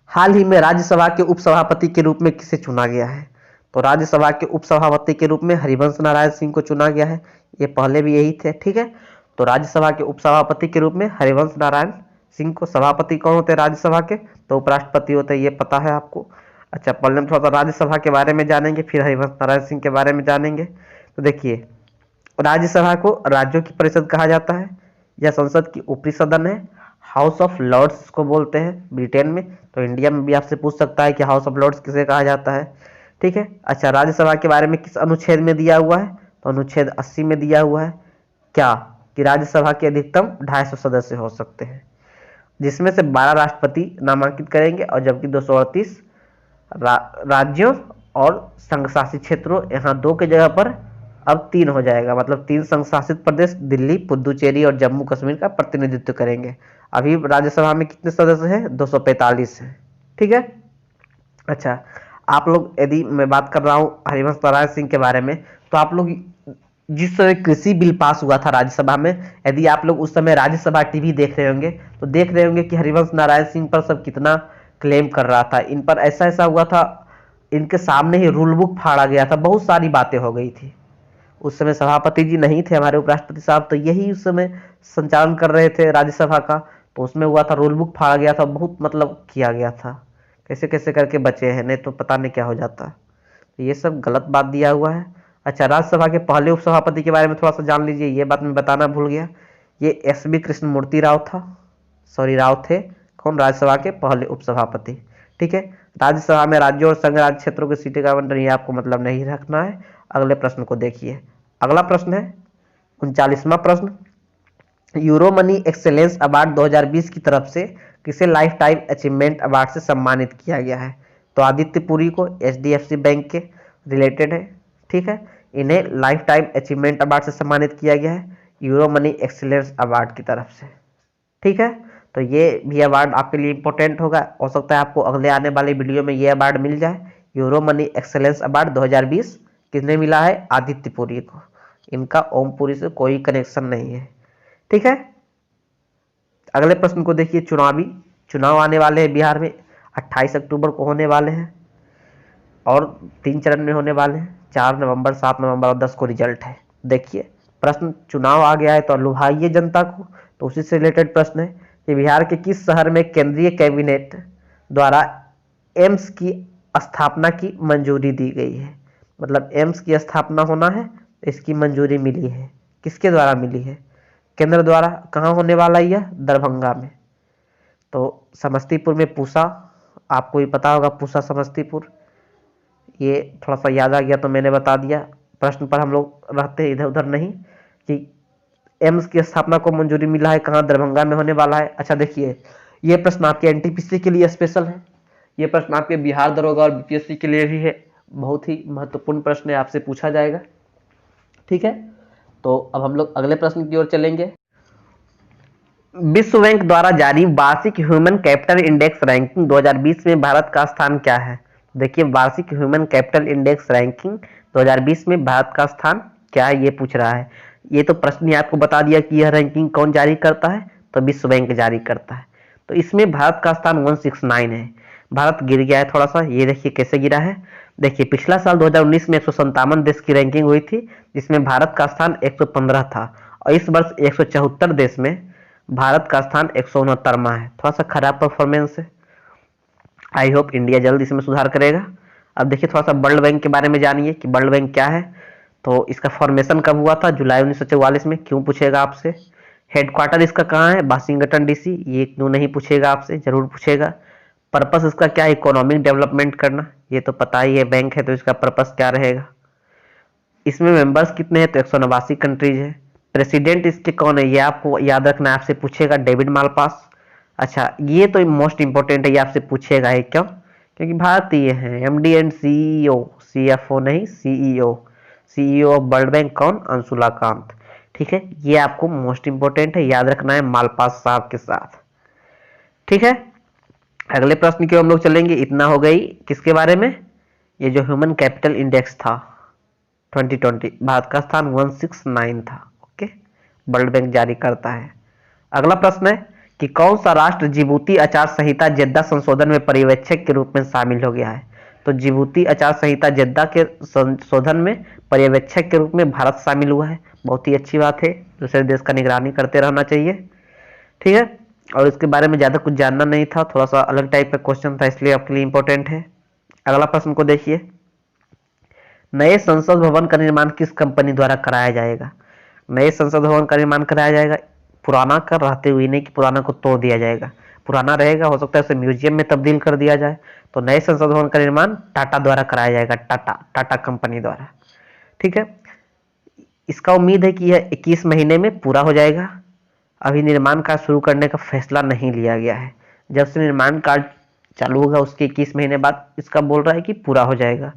हाल ही में राज्यसभा के उपसभापति के रूप में किसे चुना गया है? तो राज्यसभा के उपसभापति के रूप में हरिवंश नारायण सिंह को चुना गया है। ये पहले भी यही थे। ठीक है। तो राज्यसभा के उपसभापति के रूप में हरिवंश नारायण सिंह को। सभापति कौन होते हैं राज्यसभा के? तो उपराष्ट्रपति होते हैं, ये पता है आपको। अच्छा, पहले हम थोड़ा सा राज्यसभा के बारे में जानेंगे, फिर हरिवंश नारायण सिंह के बारे में जानेंगे। तो देखिए, राज्यसभा को राज्यों की परिषद कहा जाता है। यह संसद की ऊपरी सदन है। हाउस ऑफ लॉर्ड्स को बोलते हैं ब्रिटेन में। तो इंडिया में भी आपसे पूछ सकता है कि हाउस ऑफ लॉर्ड्स किसे कहा जाता है। ठीक है। अच्छा, राज्यसभा के बारे में किस अनुच्छेद में दिया हुआ है? तो अनुच्छेद 80 में दिया हुआ है। क्या? कि राज्यसभा के अधिकतम 250 सदस्य हो सकते हैं, जिसमें से 12 राष्ट्रपति नामांकित करेंगे और जबकि 238 राज्यों और संघ शासित क्षेत्रों, यहाँ 2 की जगह पर अब 3 हो जाएगा। मतलब 3 संघ शासित प्रदेश दिल्ली, पुदुचेरी और जम्मू कश्मीर का प्रतिनिधित्व करेंगे। अभी राज्यसभा में कितने सदस्य हैं? 245 हैं। ठीक है। अच्छा, आप लोग, यदि मैं बात कर रहा हूं हरिवंश नारायण सिंह के बारे में, तो आप लोग जिस समय कृषि बिल पास हुआ था राज्यसभा में, यदि आप लोग उस समय राज्यसभा टीवी देख रहे होंगे तो देख रहे होंगे कि हरिवंश नारायण सिंह पर सब कितना क्लेम कर रहा था। इन पर ऐसा ऐसा हुआ था, इनके सामने ही रूल बुक फाड़ा गया था, बहुत सारी बातें हो गई थी। उस समय सभापति जी नहीं थे हमारे उपराष्ट्रपति साहब, तो यही उस समय संचालन कर रहे थे राज्यसभा का। तो उसमें हुआ था, रूल बुक फाड़ा गया था, बहुत मतलब किया गया था। कैसे कैसे करके बचे हैं, नहीं तो पता नहीं क्या हो जाता। तो ये सब गलत बात दिया हुआ है। अच्छा, राज्यसभा के पहले उपसभापति के बारे में थोड़ा सा जान लीजिए, ये बात मैं बताना भूल गया। ये एस.बी. कृष्णमूर्ति राव था, राव थे। कौन? राज्यसभा के पहले उपसभापति। ठीक है। राज्यसभा में राज्यों और संघ राज्य क्षेत्रों की सीटें का आवंटन, ये आपको मतलब नहीं रखना है। अगले प्रश्न को देखिए। अगला प्रश्न है 39वां प्रश्न, यूरो मनी एक्सेलेंस अवार्ड 2020 की तरफ से किसे लाइफ टाइम अचीवमेंट अवार्ड से सम्मानित किया गया है? तो आदित्य पुरी को, HDFC बैंक के रिलेटेड है। ठीक है। इन्हें लाइफ टाइम अचीवमेंट अवार्ड से सम्मानित किया गया है यूरो मनी एक्सेलेंस अवार्ड की तरफ से। ठीक है। तो ये भी अवार्ड आपके लिए इंपॉर्टेंट होगा, हो सकता है आपको अगले आने वाले वीडियो में ये अवार्ड मिल जाए। यूरो मनी एक्सेलेंस अवार्ड 2020 किसने मिला है? आदित्य पुरी को। इनका ओमपुरी से कोई कनेक्शन नहीं है। ठीक है। अगले प्रश्न को देखिए, चुनाव आने वाले हैं बिहार में, 28 अक्टूबर को होने वाले हैं और 3 चरण में होने वाले हैं। 4 नवंबर, 7 नवंबर और 10 को रिजल्ट है। देखिए, प्रश्न चुनाव आ गया है तो लुभाइए जनता को। तो उसी से रिलेटेड प्रश्न है कि बिहार के किस शहर में केंद्रीय कैबिनेट द्वारा एम्स की स्थापना की मंजूरी दी गई है? मतलब एम्स की स्थापना होना है, इसकी मंजूरी मिली है। किसके द्वारा मिली है? केंद्र द्वारा। कहाँ होने वाला है यह? दरभंगा में। तो समस्तीपुर में पूसा, आपको भी पता होगा पूसा समस्तीपुर। ये थोड़ा सा याद आ गया तो मैंने बता दिया। प्रश्न पर हम लोग रहते इधर उधर नहीं कि एम्स की स्थापना को मंजूरी मिला है कहाँ? दरभंगा में होने वाला है। अच्छा देखिए, ये प्रश्न आपके एनटीपीसी के लिए स्पेशल है। ये प्रश्न आपके बिहार दरोगा और बीपीएससी के लिए भी है। बहुत ही महत्वपूर्ण प्रश्न है, आपसे पूछा जाएगा। ठीक है। तो अब हम लोग अगले प्रश्न की ओर चलेंगे। विश्व बैंक द्वारा जारी वार्षिक ह्यूमन कैपिटल इंडेक्स रैंकिंग 2020 में भारत का स्थान क्या है? देखिए, वार्षिक ह्यूमन कैपिटल इंडेक्स रैंकिंग 2020 में भारत का स्थान क्या है, ये पूछ रहा है। ये तो प्रश्न ही आपको बता दिया कि यह रैंकिंग कौन जारी करता है, तो विश्व बैंक जारी करता है। तो इसमें भारत का स्थान 169 है। भारत गिर गया है थोड़ा सा। ये देखिए कैसे गिरा है। देखिए पिछला साल 2019 में 157 देश की रैंकिंग हुई थी, जिसमें भारत का स्थान 115 था, और इस वर्ष 174 देश में भारत का स्थान 169वां है। थोड़ा सा खराब परफॉर्मेंस है। आई होप इंडिया जल्द इसमें सुधार करेगा। अब देखिए थोड़ा सा वर्ल्ड बैंक के बारे में जानिए कि वर्ल्ड बैंक क्या है। तो इसका फॉर्मेशन कब हुआ था? जुलाई 1944 में। क्यों पूछेगा आपसे। हेडक्वार्टर इसका कहाँ है? Washington DC. ये क्यों नहीं पूछेगा आपसे, जरूर पूछेगा। पर्पस इसका क्या है? इकोनॉमिक डेवलपमेंट करना। ये तो पता ही है, बैंक है तो इसका पर्पस क्या रहेगा। इसमें मेंबर्स कितने हैं? तो 189 कंट्रीज है। प्रेसिडेंट इसके कौन है? ये आपको याद रखना है, आपसे पूछेगा डेविड मालपास। अच्छा ये तो मोस्ट इंपॉर्टेंट है, ये आपसे पूछेगा है। क्यों? क्योंकि भारतीय हैं। एमडी एंड सीईओ, सीएफओ नहीं, CEO. CEO of world bank कौन? अंशुला कांत। ठीक है, ये आपको मोस्ट इंपॉर्टेंट है, याद रखना है मालपास साहब के साथ। ठीक है, अगले प्रश्न की ओर हम लोग चलेंगे। इतना हो गई किसके बारे में? ये जो ह्यूमन कैपिटल इंडेक्स था 2020, भारत का स्थान 169 था। ओके, वर्ल्ड बैंक जारी करता है। अगला प्रश्न है कि कौन सा राष्ट्र जिबूती आचार संहिता जेद्दा संशोधन में पर्यवेक्षक के रूप में शामिल हो गया है? तो जिबूती आचार संहिता जेद्दा के संशोधन में पर्यवेक्षक के रूप में भारत शामिल हुआ है। बहुत ही अच्छी बात है, दूसरे देश का निगरानी करते रहना चाहिए। ठीक है, और इसके बारे में ज्यादा कुछ जानना नहीं था, थोड़ा सा अलग टाइप का क्वेश्चन था, इसलिए आपके लिए इंपॉर्टेंट है। अगला प्रश्न को देखिए। नए संसद भवन का निर्माण किस कंपनी द्वारा कराया जाएगा? नए संसद भवन का निर्माण कराया जाएगा, पुराना का रहते हुए नहीं कि पुराना को तोड़ दिया जाएगा। पुराना रहेगा, हो सकता है उसे म्यूजियम में तब्दील कर दिया जाए। तो नए संसद भवन का निर्माण टाटा द्वारा कराया जाएगा, टाटा कंपनी द्वारा। ठीक है, इसका उम्मीद है कि यह 21 महीने में पूरा हो जाएगा। अभी निर्माण कार्य शुरू करने का फैसला नहीं लिया गया है। जब से निर्माण कार्य चालू होगा उसके 21 महीने बाद इसका बोल रहा है कि पूरा हो जाएगा।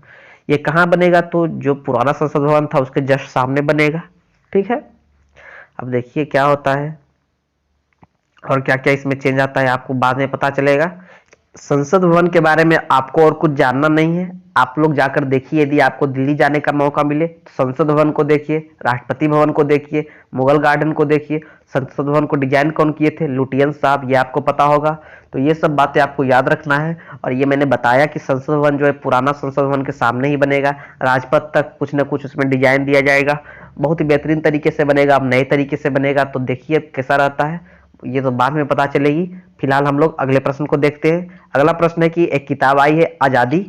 ये कहाँ बनेगा? तो जो पुराना संसद भवन था उसके जस्ट सामने बनेगा। ठीक है, अब देखिए क्या होता है और क्या क्या इसमें चेंज आता है, आपको बाद में पता चलेगा। संसद भवन के बारे में आपको और कुछ जानना नहीं है, आप लोग जाकर देखिए। यदि आपको दिल्ली जाने का मौका मिले तो संसद भवन को देखिए, राष्ट्रपति भवन को देखिए, मुगल गार्डन को देखिए। संसद भवन को डिजाइन कौन किए थे? लुटियन साहब, ये आपको पता होगा। तो ये सब बातें आपको याद रखना है। और ये मैंने बताया कि संसद भवन जो है पुराना संसद भवन के सामने ही बनेगा। राजपथ तक कुछ ना कुछ उसमें डिजाइन दिया जाएगा, बहुत ही बेहतरीन तरीके से बनेगा। अब नए तरीके से बनेगा तो देखिए कैसा रहता है, ये तो बाद में पता चलेगी। फिलहाल हम लोग अगले प्रश्न को देखते हैं। अगला प्रश्न है कि एक किताब आई है आजादी,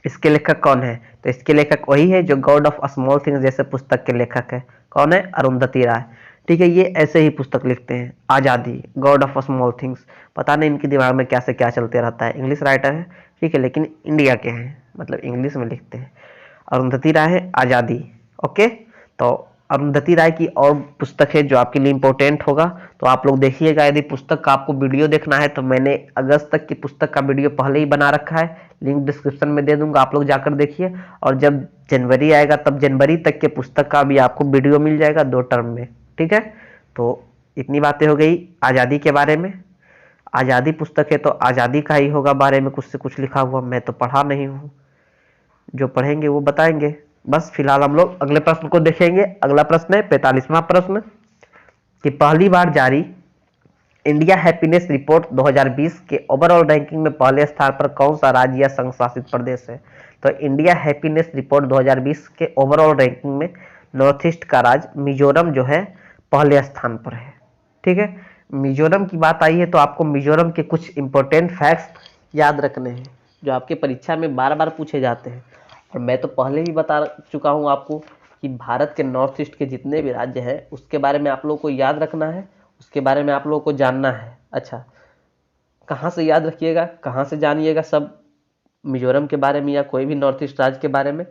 इसके लेखक कौन है? तो इसके लेखक वही है जो गॉड ऑफ स्मॉल थिंग्स जैसे पुस्तक के लेखक है। कौन है? अरुंधति राय। ठीक है, ये ऐसे ही पुस्तक लिखते हैं, आजादी, गॉड ऑफ स्मॉल थिंग्स। पता नहीं इनके दिमाग में क्या से क्या चलते रहता है। इंग्लिश राइटर है, ठीक है, लेकिन इंडिया के हैं, मतलब इंग्लिश में लिखते हैं। अरुंधति राय है आजादी। ओके, तो अरुंधति राय की और पुस्तक है जो आपके लिए इंपॉर्टेंट होगा, तो आप लोग देखिएगा। यदि पुस्तक का आपको वीडियो देखना है तो मैंने अगस्त तक की पुस्तक का वीडियो पहले ही बना रखा है, लिंक डिस्क्रिप्शन में दे दूंगा, आप लोग जाकर देखिए। और जब जनवरी आएगा तब जनवरी तक के पुस्तक का भी आपको वीडियो मिल जाएगा 2 टर्म में। ठीक है, तो इतनी बातें हो गई आज़ादी के बारे में। आज़ादी पुस्तक है तो आज़ादी का ही होगा बारे में कुछ से कुछ लिखा हुआ, मैं तो पढ़ा नहीं हूँ, जो पढ़ेंगे वो बताएंगे। बस फिलहाल हम लोग अगले प्रश्न को देखेंगे। अगला प्रश्न है 45वां प्रश्न कि पहली बार जारी इंडिया हैप्पीनेस रिपोर्ट 2020 के ओवरऑल रैंकिंग में पहले स्थान पर कौन सा राज्य या संघ शासित प्रदेश है? तो इंडिया हैप्पीनेस रिपोर्ट 2020 के ओवरऑल रैंकिंग में नॉर्थ ईस्ट का राज्य मिजोरम जो है पहले स्थान पर है। ठीक है, मिजोरम की बात आई है तो आपको मिजोरम के कुछ इंपॉर्टेंट फैक्ट्स याद रखने हैं जो आपके परीक्षा में बार बार पूछे जाते हैं। और मैं तो पहले ही बता चुका हूं आपको कि भारत के नॉर्थ ईस्ट के जितने भी राज्य हैं उसके बारे में आप लोगों को याद रखना है, उसके बारे में आप लोगों को जानना है। अच्छा, कहाँ से याद रखिएगा, कहाँ से जानिएगा सब मिजोरम के बारे में या कोई भी नॉर्थ ईस्ट राज्य के बारे में?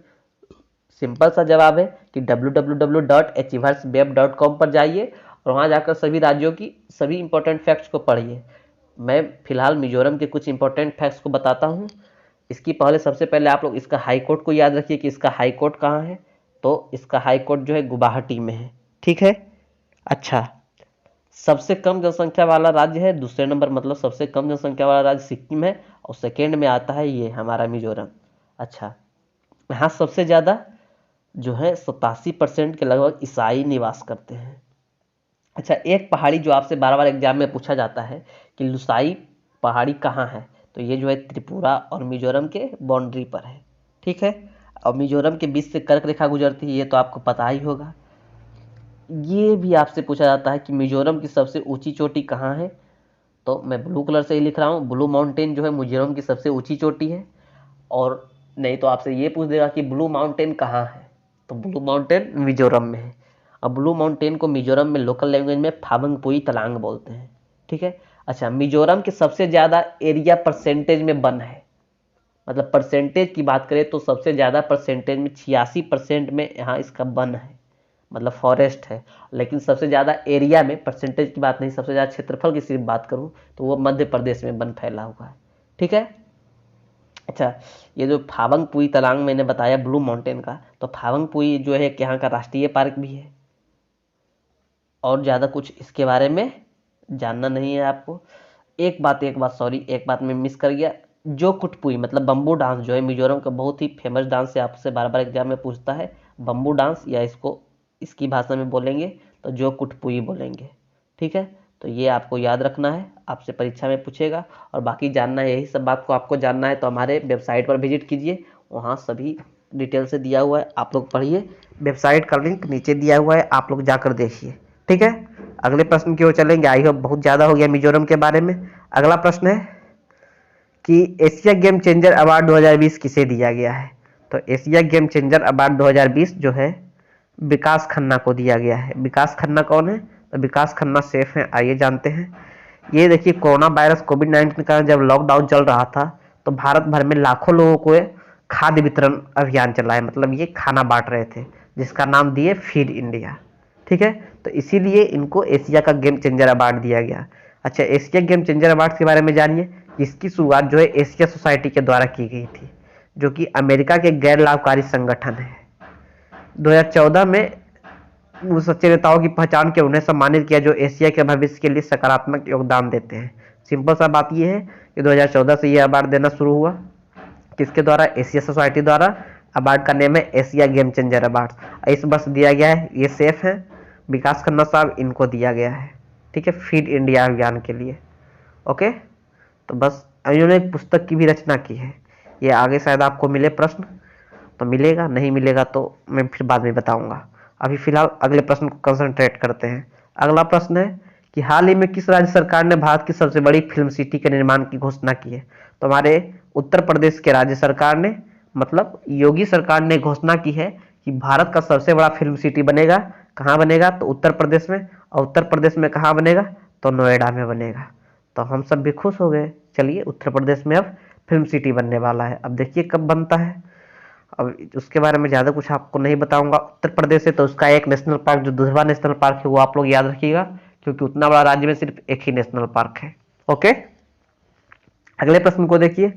सिंपल सा जवाब है कि www.achieversweb.com पर जाइए और वहाँ जाकर सभी राज्यों की सभी इंपॉर्टेंट फैक्ट्स को पढ़िए। मैं फिलहाल मिजोरम के कुछ इंपॉर्टेंट फैक्ट्स को बताता हूँ। इसकी सबसे पहले आप लोग इसका हाई कोर्ट को याद रखिए कि इसका हाई कोर्ट कहाँ है। तो इसका हाई कोर्ट जो है गुवाहाटी में है। ठीक है, अच्छा, सबसे कम जनसंख्या वाला राज्य है, दूसरे नंबर मतलब सबसे कम जनसंख्या वाला राज्य सिक्किम है, और सेकेंड में आता है ये हमारा मिजोरम। अच्छा, यहाँ सबसे ज़्यादा जो है 87% के लगभग ईसाई निवास करते हैं। अच्छा, एक पहाड़ी जो आपसे बार बार एग्जाम में पूछा जाता है कि लुसाई पहाड़ी कहाँ है, तो तो ये जो है त्रिपुरा और मिजोरम के बाउंड्री पर है, ठीक है। और मिजोरम के बीच से कर्क रेखा गुजरती है, ये तो आपको पता ही होगा। ये भी आपसे पूछा जाता है कि मिजोरम की सबसे ऊंची चोटी कहाँ है, तो मैं ब्लू कलर से ही लिख रहा हूँ, ब्लू माउंटेन जो है मिजोरम की सबसे ऊंची चोटी है। और नहीं तो आपसे ये पूछ देगा कि ब्लू माउंटेन कहाँ है, तो ब्लू माउंटेन मिजोरम में है। अब ब्लू माउंटेन को मिजोरम में लोकल लैंग्वेज में फाबंगपुई तलांग बोलते हैं, ठीक है। अच्छा, मिजोरम के सबसे ज़्यादा एरिया परसेंटेज में वन है, मतलब परसेंटेज की बात करें तो सबसे ज़्यादा परसेंटेज में 86% में यहाँ इसका वन है, मतलब फॉरेस्ट है। लेकिन सबसे ज़्यादा एरिया में, परसेंटेज की बात नहीं, सबसे ज़्यादा क्षेत्रफल की सिर्फ बात करूँ तो वो मध्य प्रदेश में वन फैला हुआ है, ठीक है। अच्छा, ये जो फाबंगपुई तलांग मैंने बताया ब्लू माउंटेन का, तो फाबंगपुई जो है यहाँ का राष्ट्रीय पार्क भी है। और ज़्यादा कुछ इसके बारे में जानना नहीं है आपको। एक बात मैं मिस कर गया। जो कुटपुई मतलब बम्बू डांस जो है मिजोरम का बहुत ही फेमस डांस है, आपसे बार बार एग्जाम में पूछता है बम्बू डांस, या इसको इसकी भाषा में बोलेंगे तो जो कुटपुई बोलेंगे, ठीक है। तो ये आपको याद रखना है, आपसे परीक्षा में पूछेगा। और बाकी जानना है, यही सब बात को आपको जानना है तो हमारे वेबसाइट पर विजिट कीजिए, वहाँ सभी डिटेल से दिया हुआ है, आप लोग पढ़िए। वेबसाइट का लिंक नीचे दिया हुआ है, आप लोग जाकर देखिए, ठीक है। अगले प्रश्न की ओर चलेंगे। आई होप बहुत ज़्यादा हो गया मिजोरम के बारे में। अगला प्रश्न है कि एशिया गेम चेंजर अवार्ड 2020 किसे दिया गया है, तो एशिया गेम चेंजर अवार्ड 2020 जो है विकास खन्ना को दिया गया है। विकास खन्ना कौन है, तो विकास खन्ना सेफ हैं, आइए जानते हैं। ये देखिए, कोरोना वायरस कोविड-19 का जब लॉकडाउन चल रहा था तो भारत भर में लाखों लोगों को खाद्य वितरण अभियान चलाया, मतलब ये खाना बांट रहे थे, जिसका नाम दिए फीड इंडिया, ठीक है। तो इसीलिए इनको एशिया का गेम चेंजर अवार्ड दिया गया। अच्छा, एशिया गेम चेंजर अवार्ड के बारे में जानिए। इसकी शुरुआत जो है एशिया सोसाइटी के द्वारा की गई थी, जो कि अमेरिका के गैर लाभकारी संगठन है। 2014 में उन सच्चे नेताओं की पहचान के उन्हें सम्मानित किया जो एशिया के भविष्य के लिए सकारात्मक योगदान देते हैं। सिंपल सा बात यह है कि 2014 से यह अवार्ड देना शुरू हुआ, किसके द्वारा, एशिया सोसाइटी द्वारा। अवार्ड का नेम है एशिया गेम चेंजर अवार्ड। इस वर्ष दिया गया है, ये सेफ है, विकास खन्ना साहब, इनको दिया गया है, ठीक है, फीड इंडिया अभियान के लिए। ओके, तो बस इन्होंने एक पुस्तक की भी रचना की है, ये आगे शायद आपको मिले प्रश्न, तो मिलेगा, नहीं मिलेगा तो मैं फिर बाद में बताऊंगा। अभी फिलहाल अगले प्रश्न को कंसंट्रेट करते हैं। अगला प्रश्न है कि हाल ही में किस राज्य सरकार ने भारत की सबसे बड़ी फिल्म सिटी के निर्माण की घोषणा की है, तो हमारे उत्तर प्रदेश के राज्य सरकार ने, मतलब योगी सरकार ने घोषणा की है कि भारत का सबसे बड़ा फिल्म सिटी बनेगा। कहाँ बनेगा, तो उत्तर प्रदेश में। और उत्तर प्रदेश में कहाँ बनेगा, तो नोएडा में बनेगा। तो हम सब भी खुश हो गए, चलिए उत्तर प्रदेश में अब फिल्म सिटी बनने वाला है। अब देखिए कब बनता है, अब उसके बारे में ज़्यादा कुछ आपको नहीं बताऊंगा। उत्तर प्रदेश है तो उसका एक नेशनल पार्क जो दुधवा नेशनल पार्क है वो आप लोग याद रखिएगा, क्योंकि उतना बड़ा राज्य में सिर्फ एक ही नेशनल पार्क है। ओके, अगले प्रश्न को देखिए।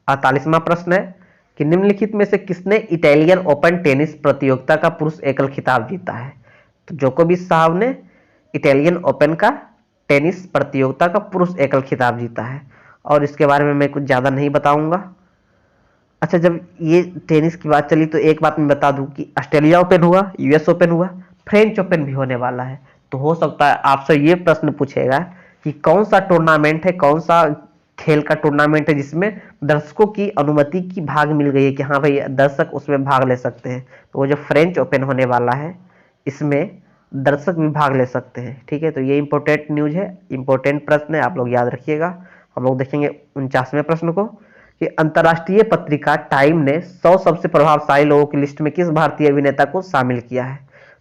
48वां प्रश्न है कि निम्नलिखित में से किसने इटालियन ओपन टेनिस प्रतियोगिता का पुरुष एकल खिताब जीता है, तो जोकोविच साहब ने इटालियन ओपन का टेनिस प्रतियोगिता का पुरुष एकल खिताब जीता है। और इसके बारे में मैं कुछ ज़्यादा नहीं बताऊंगा। अच्छा, जब ये टेनिस की बात चली तो एक बात मैं बता दूं कि ऑस्ट्रेलिया ओपन हुआ, यूएस ओपन हुआ, फ्रेंच ओपन भी होने वाला है। तो हो सकता है आपसे ये प्रश्न पूछेगा कि कौन सा टूर्नामेंट है, कौन सा खेल का टूर्नामेंट है जिसमें दर्शकों की अनुमति की भाग मिल गई है कि हाँ भाई दर्शक उसमें भाग ले सकते हैं। तो वो जो फ्रेंच ओपन होने वाला है इसमें दर्शक भी भाग ले सकते हैं, ठीक है। तो ये इंपॉर्टेंट न्यूज है, इंपॉर्टेंट प्रश्न है, आप लोग याद रखिएगा। हम लोग देखेंगे 49वें प्रश्न को कि अंतर्राष्ट्रीय पत्रिका टाइम ने 100 सबसे प्रभावशाली लोगों की लिस्ट में किस भारतीय अभिनेता को शामिल किया है,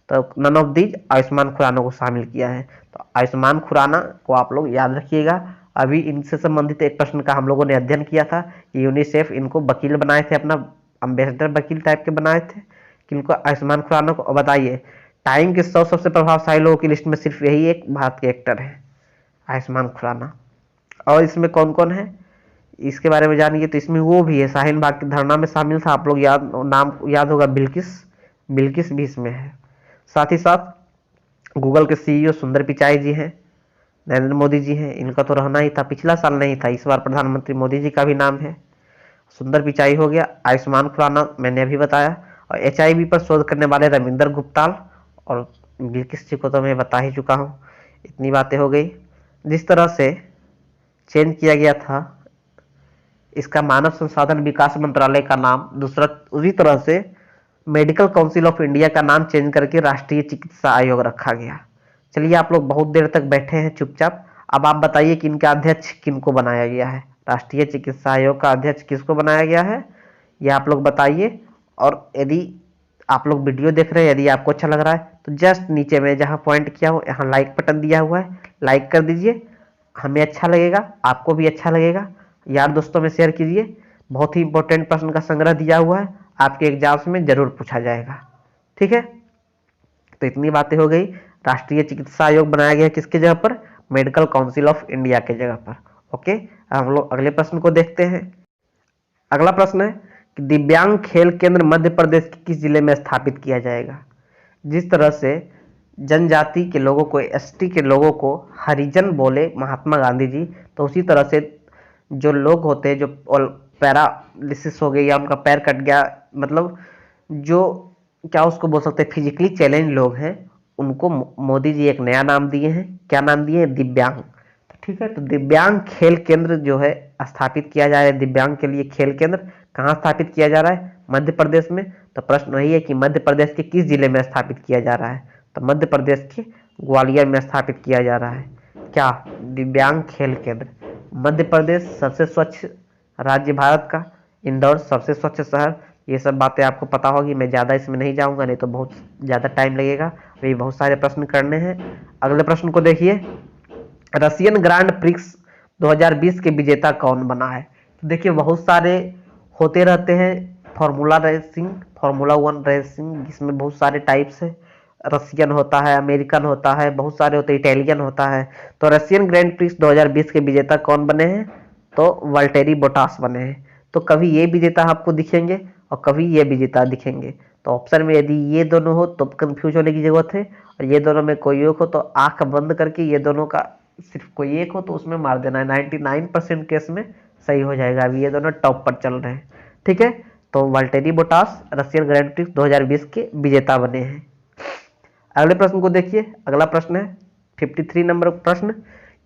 तो none of these Ayushmann Khurrana को शामिल किया है। तो आयुष्मान खुराना को आप लोग याद रखिएगा। अभी इनसे संबंधित एक प्रश्न का हम लोगों ने अध्ययन किया था कि यूनिसेफ इनको वकील बनाए थे, अपना अम्बेसडर वकील टाइप के बनाए थे, कि इनको आयुष्मान खुराना को। बताइए, टाइम के 100 सबसे प्रभावशाली लोगों की लिस्ट में सिर्फ यही एक भारत के एक्टर है, आयुष्मान खुराना। और इसमें कौन कौन है इसके बारे में जानिए। तो इसमें वो भी है, शाहीन बाग की धरना में शामिल था, आप लोग याद, नाम याद होगा, बिल्किस भी इसमें है। साथ ही साथ गूगल के सीईओ सुंदर पिचाई जी हैं, नरेंद्र मोदी जी हैं, इनका तो रहना ही था, पिछला साल नहीं था, इस बार प्रधानमंत्री मोदी जी का भी नाम है। सुंदर पिचाई हो गया, आयुष्मान खुराना मैंने अभी बताया, और एचआईवी पर शोध करने वाले रविंदर गुप्ताल, और बिल्किस जी को तो मैं बता ही चुका हूँ। इतनी बातें हो गई। जिस तरह से चेंज किया गया था इसका मानव संसाधन विकास मंत्रालय का नाम दूसरा, उसी तरह से मेडिकल काउंसिल ऑफ इंडिया का नाम चेंज करके राष्ट्रीय चिकित्सा आयोग रखा गया। चलिए, आप लोग बहुत देर तक बैठे हैं चुपचाप, अब आप बताइए कि इनका अध्यक्ष किनको बनाया गया है। राष्ट्रीय चिकित्सा आयोग का अध्यक्ष किसको बनाया गया है, यह आप लोग बताइए। और यदि आप लोग वीडियो देख रहे हैं, यदि आपको अच्छा लग रहा है तो जस्ट नीचे में जहां पॉइंट किया हो यहाँ लाइक बटन दिया हुआ है, लाइक कर दीजिए। हमें अच्छा लगेगा, आपको भी अच्छा लगेगा। यार दोस्तों में शेयर कीजिए। बहुत ही इंपॉर्टेंट प्रश्न का संग्रह दिया हुआ है, आपके एग्जाम्स में जरूर पूछा जाएगा। ठीक है, तो इतनी बातें हो गई। राष्ट्रीय चिकित्सा आयोग बनाया गया किसके जगह पर, मेडिकल काउंसिल ऑफ इंडिया के जगह पर। ओके, हम लोग अगले प्रश्न को देखते हैं। अगला प्रश्न है कि दिव्यांग खेल केंद्र मध्य प्रदेश के किस जिले में स्थापित किया जाएगा। जिस तरह से जनजाति के लोगों को, एसटी के लोगों को हरिजन बोले महात्मा गांधी जी, तो उसी तरह से जो लोग होते हैं जो पैरालिसिस हो गई या उनका पैर कट गया, मतलब जो क्या उसको बोल सकते हैं फिजिकली चैलेंज लोग हैं, उनको मोदी जी एक नया नाम दिए हैं। क्या नाम दिए हैं, दिव्यांग। ठीक है, तो दिव्यांग खेल केंद्र जो है स्थापित किया जा रहा है। दिव्यांग के लिए खेल केंद्र कहाँ स्थापित किया जा रहा है, मध्य प्रदेश में। तो प्रश्न वही है कि मध्य प्रदेश के किस जिले में स्थापित किया जा रहा है, तो मध्य प्रदेश के ग्वालियर में स्थापित किया जा रहा है। क्या, दिव्यांग खेल केंद्र। मध्य प्रदेश सबसे स्वच्छ राज्य भारत का, इंदौर सबसे स्वच्छ शहर, ये सब बातें आपको पता होगी। मैं ज़्यादा इसमें नहीं जाऊंगा, नहीं तो बहुत ज़्यादा टाइम लगेगा। अभी बहुत सारे प्रश्न करने हैं। अगले प्रश्न को देखिए, रशियन ग्रांड प्रिक्स 2020 के विजेता कौन बना है। तो देखिए, बहुत सारे होते रहते हैं फार्मूला रेसिंग, फार्मूला 1 रेसिंग, जिसमें बहुत सारे टाइप्स है। रशियन होता है, अमेरिकन होता है, बहुत सारे होते हैं, इटालियन होता है। तो रशियन ग्रैंड प्रिक्स 2020 के विजेता कौन बने हैं, तो वल्टेरी बोटास बने हैं। तो कभी ये विजेता आपको दिखेंगे और कभी ये विजेता दिखेंगे। तो ऑप्शन में यदि ये दोनों हो तो कंफ्यूज होने की जरूरत है, और ये दोनों में कोई एक हो तो आंख बंद करके ये दोनों का सिर्फ कोई एक हो तो उसमें मार देना है। 99% केस में सही हो जाएगा। अभी ये दोनों टॉप पर चल रहे हैं। ठीक है, तो वल्टेरी बोटास रशियन ग्रैंड प्रिक्स 2020 के विजेता बने हैं। अगले प्रश्न को देखिए। अगला प्रश्न है 53 नंबर प्रश्न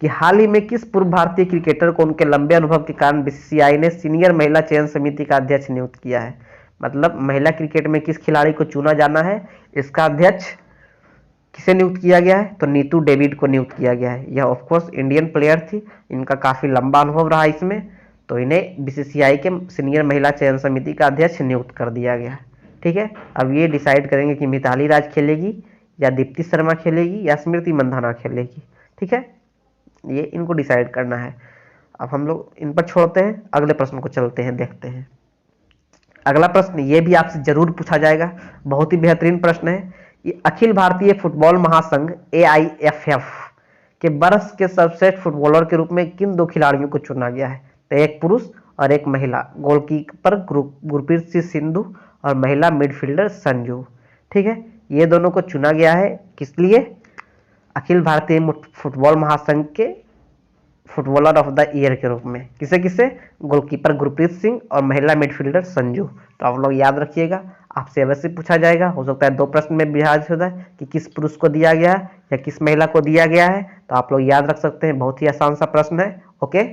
कि हाल ही में किस पूर्व भारतीय क्रिकेटर को उनके लंबे अनुभव के कारण बीसीसीआई ने सीनियर महिला चयन समिति का अध्यक्ष नियुक्त किया है। मतलब महिला क्रिकेट में किस खिलाड़ी को चुना जाना है, इसका अध्यक्ष किसे नियुक्त किया गया है, तो नीतू डेविड को नियुक्त किया गया है। यह ऑफकोर्स इंडियन प्लेयर थी, इनका काफी लंबा अनुभव रहा इसमें, तो इन्हें बीसीसीआई के सीनियर महिला चयन समिति का अध्यक्ष नियुक्त कर दिया गया। ठीक है, अब ये डिसाइड करेंगे कि मिताली राज खेलेगी या दीप्ति शर्मा खेलेगी या स्मृति मंधाना खेलेगी। ठीक है, ये इनको डिसाइड करना है। अब हम लोग इन पर छोड़ते हैं, अगले प्रश्न को चलते हैं, देखते हैं। अगला प्रश्न ये भी आपसे जरूर पूछा जाएगा, बहुत ही बेहतरीन प्रश्न है। ये अखिल भारतीय फुटबॉल महासंघ AIFF के वर्ष के सर्वश्रेष्ठ फुटबॉलर के रूप में किन दो खिलाड़ियों को चुना गया है, तो एक पुरुष और एक महिला। गोलकीपर गुरप्रीत सिंह सिंधु और महिला मिडफील्डर संजू। ठीक है, ये दोनों को चुना गया है किस लिए, अखिल भारतीय फुटबॉल महासंघ के फुटबॉलर ऑफ द ईयर के रूप में। किसे किसे, गोलकीपर गुरप्रीत सिंह और महिला मिडफील्डर संजू। तो आप लोग याद रखिएगा, आपसे अवश्य पूछा जाएगा। हो सकता है 2 प्रश्न में विभाजित हो जाए कि किस पुरुष को दिया गया है या किस महिला को दिया गया है, तो आप लोग याद रख सकते हैं। बहुत ही आसान सा प्रश्न है। ओके,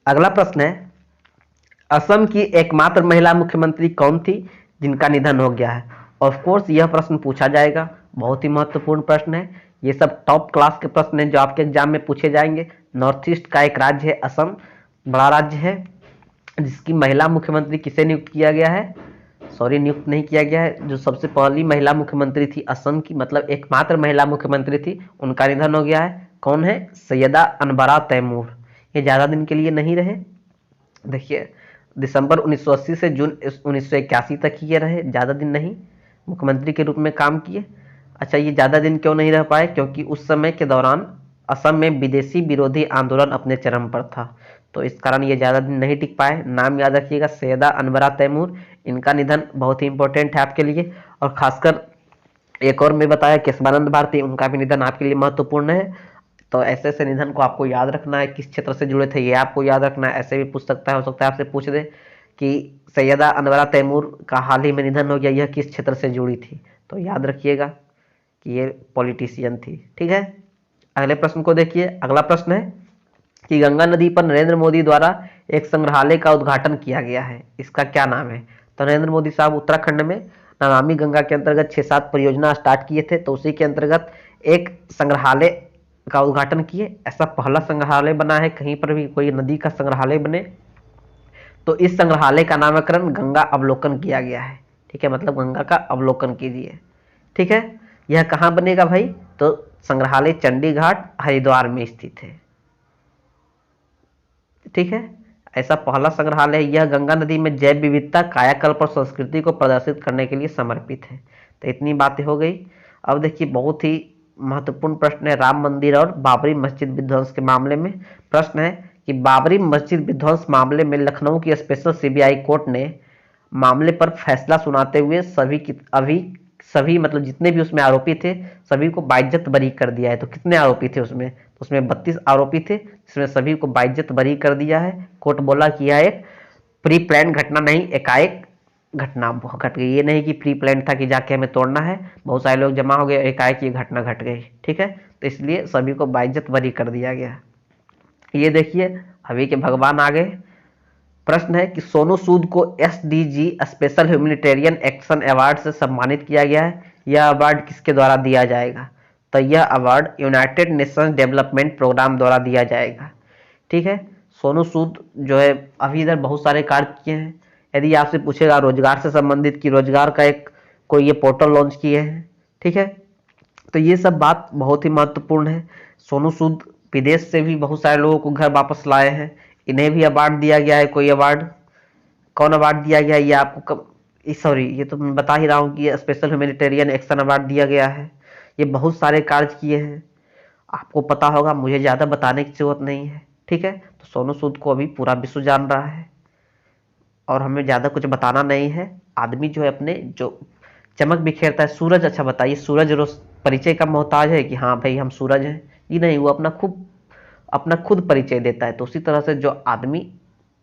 अगला प्रश्न है, असम की एकमात्र महिला मुख्यमंत्री कौन थी जिनका निधन हो गया है। ऑफकोर्स यह प्रश्न पूछा जाएगा, बहुत ही महत्वपूर्ण प्रश्न है। ये सब टॉप क्लास के प्रश्न हैं जो आपके एग्जाम में पूछे जाएंगे। नॉर्थ ईस्ट का एक राज्य है असम, बड़ा राज्य है, जिसकी महिला मुख्यमंत्री किसे नियुक्त किया गया है, सॉरी नियुक्त नहीं किया गया है, जो सबसे पहली महिला मुख्यमंत्री थी असम की, मतलब एकमात्र महिला मुख्यमंत्री थी, उनका निधन हो गया है। कौन है, सैयदा अनबरा तैमूर। ये ज्यादा दिन के लिए नहीं रहे, देखिए दिसंबर 1980 से जून 1981 तक ये रहे, ज्यादा दिन नहीं मुख्यमंत्री के रूप में काम किए। अच्छा, ये ज्यादा दिन क्यों नहीं रह पाए, क्योंकि उस समय के दौरान असम में विदेशी विरोधी आंदोलन अपने चरम पर था, तो इस कारण ये ज्यादा दिन नहीं टिक पाए। नाम याद रखिएगा, सैयदा अनबरा तैमूर। इनका निधन बहुत ही इंपॉर्टेंट है आपके लिए। और खासकर एक और मैं बताया केशवानंद भारती, उनका भी निधन आपके लिए महत्वपूर्ण है। तो ऐसे ऐसे निधन को आपको याद रखना है, किस क्षेत्र से जुड़े थे ये आपको याद रखना है। ऐसे भी पूछ सकता है, हो सकता है आपसे पूछ दे कि सैयदा अनवरा तैमूर का हाल ही में निधन हो गया, यह किस क्षेत्र से जुड़ी थी, तो याद रखिएगा कि ये पॉलिटिशियन थी। ठीक है, अगले प्रश्न को देखिए। अगला प्रश्न है कि गंगा नदी पर नरेंद्र मोदी द्वारा एक संग्रहालय का उद्घाटन किया गया है, इसका क्या नाम है? तो नरेंद्र मोदी साहब उत्तराखंड में नमामि गंगा के अंतर्गत 6-7 परियोजना स्टार्ट किए थे, तो उसी के अंतर्गत एक संग्रहालय का उद्घाटन किए। ऐसा पहला संग्रहालय बना है, कहीं पर भी कोई नदी का संग्रहालय बने तो इस संग्रहालय का नामकरण गंगा अवलोकन किया गया है। ठीक है, मतलब गंगा का अवलोकन कीजिए। ठीक है, यह कहाँ बनेगा भाई? तो संग्रहालय चंडीघाट हरिद्वार में स्थित है। ठीक है, ऐसा पहला संग्रहालय है। यह गंगा नदी में जैव विविधता, कायाकल्प और संस्कृति को प्रदर्शित करने के लिए समर्पित है। तो इतनी बातें हो गई। अब देखिए बहुत ही महत्वपूर्ण प्रश्न है राम मंदिर और बाबरी मस्जिद विध्वंस के मामले में। प्रश्न है कि बाबरी मस्जिद विध्वंस मामले में लखनऊ की स्पेशल सीबीआई कोर्ट ने मामले पर फैसला सुनाते हुए सभी मतलब जितने भी उसमें आरोपी थे सभी को बाइज्जत बरी कर दिया है। तो कितने आरोपी थे उसमें? तो उसमें 32 आरोपी थे, जिसमें सभी को बाइज्जत बरी कर दिया है। कोर्ट बोला कि यह एक प्री प्लान घटना नहीं, एकाएक घटना घट गई। ये नहीं कि प्री प्लान था कि जाके हमें तोड़ना है, बहुत सारे लोग जमा हो गए, एकाएक ये घटना घट गई। ठीक है, तो इसलिए सभी को बाइज्जत बरी कर दिया गया। ये देखिए अभी के भगवान आ गए। प्रश्न है कि सोनू सूद को SDG special humanitarian action award से सम्मानित किया गया है। यह अवार्ड किसके द्वारा दिया जाएगा? तो यह award United Nations Development Programme द्वारा दिया जाएगा। ठीक है, सोनू सूद जो है अभी इधर बहुत सारे कार्य किए हैं। यदि आपसे पूछेगा रोजगार से संबंधित कि रोजगार का एक कोई ये पोर्टल लॉन्च किए हैं। ठीक है, तो ये सब बात बहुत ही महत्वपूर्ण है। सोनू सूद विदेश से भी बहुत सारे लोगों को घर वापस लाए हैं, इन्हें भी अवार्ड दिया गया है। कोई अवार्ड, कौन अवार्ड दिया गया है ये आपको सॉरी ये तो मैं बता ही रहा हूँ कि स्पेशल ह्यूमैनिटेरियन एक्शन अवार्ड दिया गया है। ये बहुत सारे कार्य किए हैं, आपको पता होगा, मुझे ज़्यादा बताने की जरूरत नहीं है। ठीक है, तो सोनू सूद को अभी पूरा विश्व जान रहा है और हमें ज़्यादा कुछ बताना नहीं है। आदमी जो है अपने जो चमक बिखेरता है, सूरज, अच्छा बताइए सूरज रोज परिचय का मोहताज है कि हाँ भाई हम सूरज हैं? ये नहीं, वो अपना खुद परिचय देता है। तो उसी तरह से जो आदमी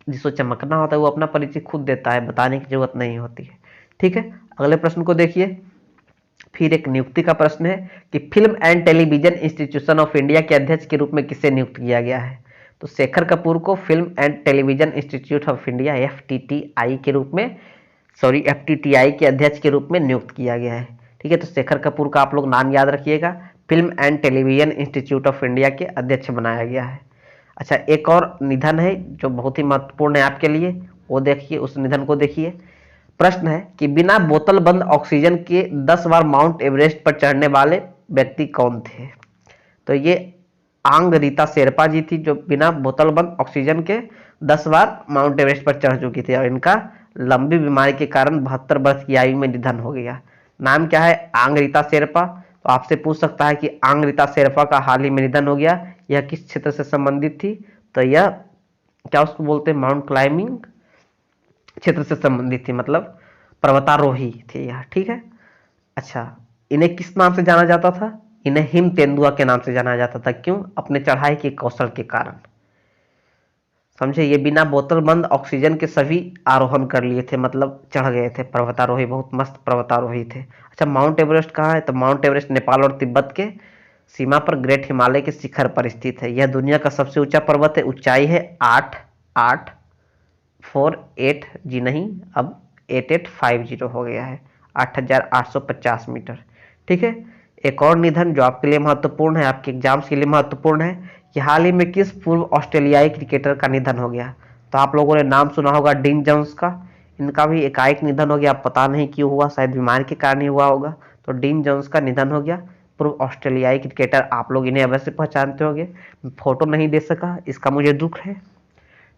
जिसको चमकना होता है वो अपना परिचय खुद देता है, बताने की जरूरत नहीं होती है। ठीक है, अगले प्रश्न को देखिए। फिर एक नियुक्ति का प्रश्न है कि film and television institution of India के अध्यक्ष के रूप में किसे नियुक्त किया गया है? तो शेखर कपूर को film and television institute of India FTII के अध्यक्ष के रूप में नियुक्त किया गया है। ठीक है, तो शेखर कपूर का आप लोग नाम याद रखिएगा, film and television institute of India के अध्यक्ष बनाया गया है। अच्छा, एक और निधन है जो बहुत ही महत्वपूर्ण है आपके लिए, वो देखिए, उस निधन को देखिए। प्रश्न है कि बिना बोतल बंद ऑक्सीजन के 10 बार माउंट एवरेस्ट पर चढ़ने वाले व्यक्ति कौन थे? तो ये आंग रीता शेरपा जी थी, जो बिना बोतल बंद ऑक्सीजन के 10 बार माउंट एवरेस्ट पर चढ़ चुकी थी और इनका लंबी बीमारी के कारण 72 वर्ष की आयु में निधन हो गया। नाम क्या है? आंग रीता शेरपा। तो आपसे पूछ सकता है कि आंग रीता शेरपा का हाल ही में निधन हो गया, यह किस क्षेत्र से संबंधित थी? तो यह क्या उसको बोलते हैं, माउंट क्लाइंबिंग क्षेत्र से संबंधित थी, मतलब पर्वतारोही थे यह। ठीक है, अच्छा, इन्हें किस नाम से जाना जाता था? इन्हें हिम तेंदुआ के नाम से जाना जाता था। क्यों? अपने चढ़ाई के कौशल के कारण। समझे, ये बिना बोतल बंद ऑक्सीजन के सभी आरोहण कर लिए थे, मतलब चढ़ गए थे। पर्वतारोही, बहुत मस्त पर्वतारोही थे। अच्छा, माउंट एवरेस्ट कहाँ है? तो माउंट एवरेस्ट नेपाल और तिब्बत के सीमा पर ग्रेट हिमालय के शिखर पर स्थित है। यह दुनिया का सबसे ऊंचा पर्वत है। ऊंचाई है 8848 जी नहीं, अब 8850 हो गया है, 8850 मीटर। ठीक है, एक और निधन जो आपके लिए महत्वपूर्ण है, आपके एग्जाम्स के लिए महत्वपूर्ण है कि हाल ही में किस पूर्व ऑस्ट्रेलियाई क्रिकेटर का निधन हो गया? तो आप लोगों ने नाम सुना होगा डीन जोन्स का। इनका भी एकाएक निधन हो गया, पता नहीं क्यों हुआ, शायद बीमारी के कारण ही हुआ होगा। तो डीन जोन्स का निधन हो गया, पूर्व ऑस्ट्रेलियाई क्रिकेटर। आप लोग इन्हें अवश्य पहचानते होंगे, फोटो नहीं दे सका, इसका मुझे दुख है।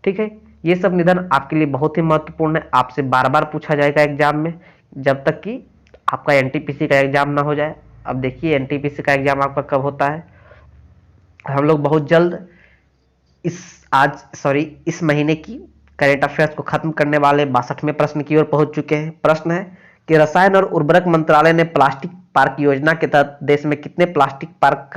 ठीक है, ये सब निधन आपके लिए बहुत ही महत्वपूर्ण है, आपसे बार बार पूछा जाएगा एग्जाम में, जब तक कि आपका एनटीपीसी का एग्जाम ना हो जाए। अब देखिए एनटीपीसी का एग्जाम आपका कब होता है? हम लोग बहुत जल्द इस महीने की करेंट अफेयर्स को खत्म करने वाले 62वें प्रश्न की ओर पहुंच चुके हैं। प्रश्न है कि रसायन और उर्वरक मंत्रालय ने प्लास्टिक पार्क योजना के तहत देश में कितने प्लास्टिक पार्क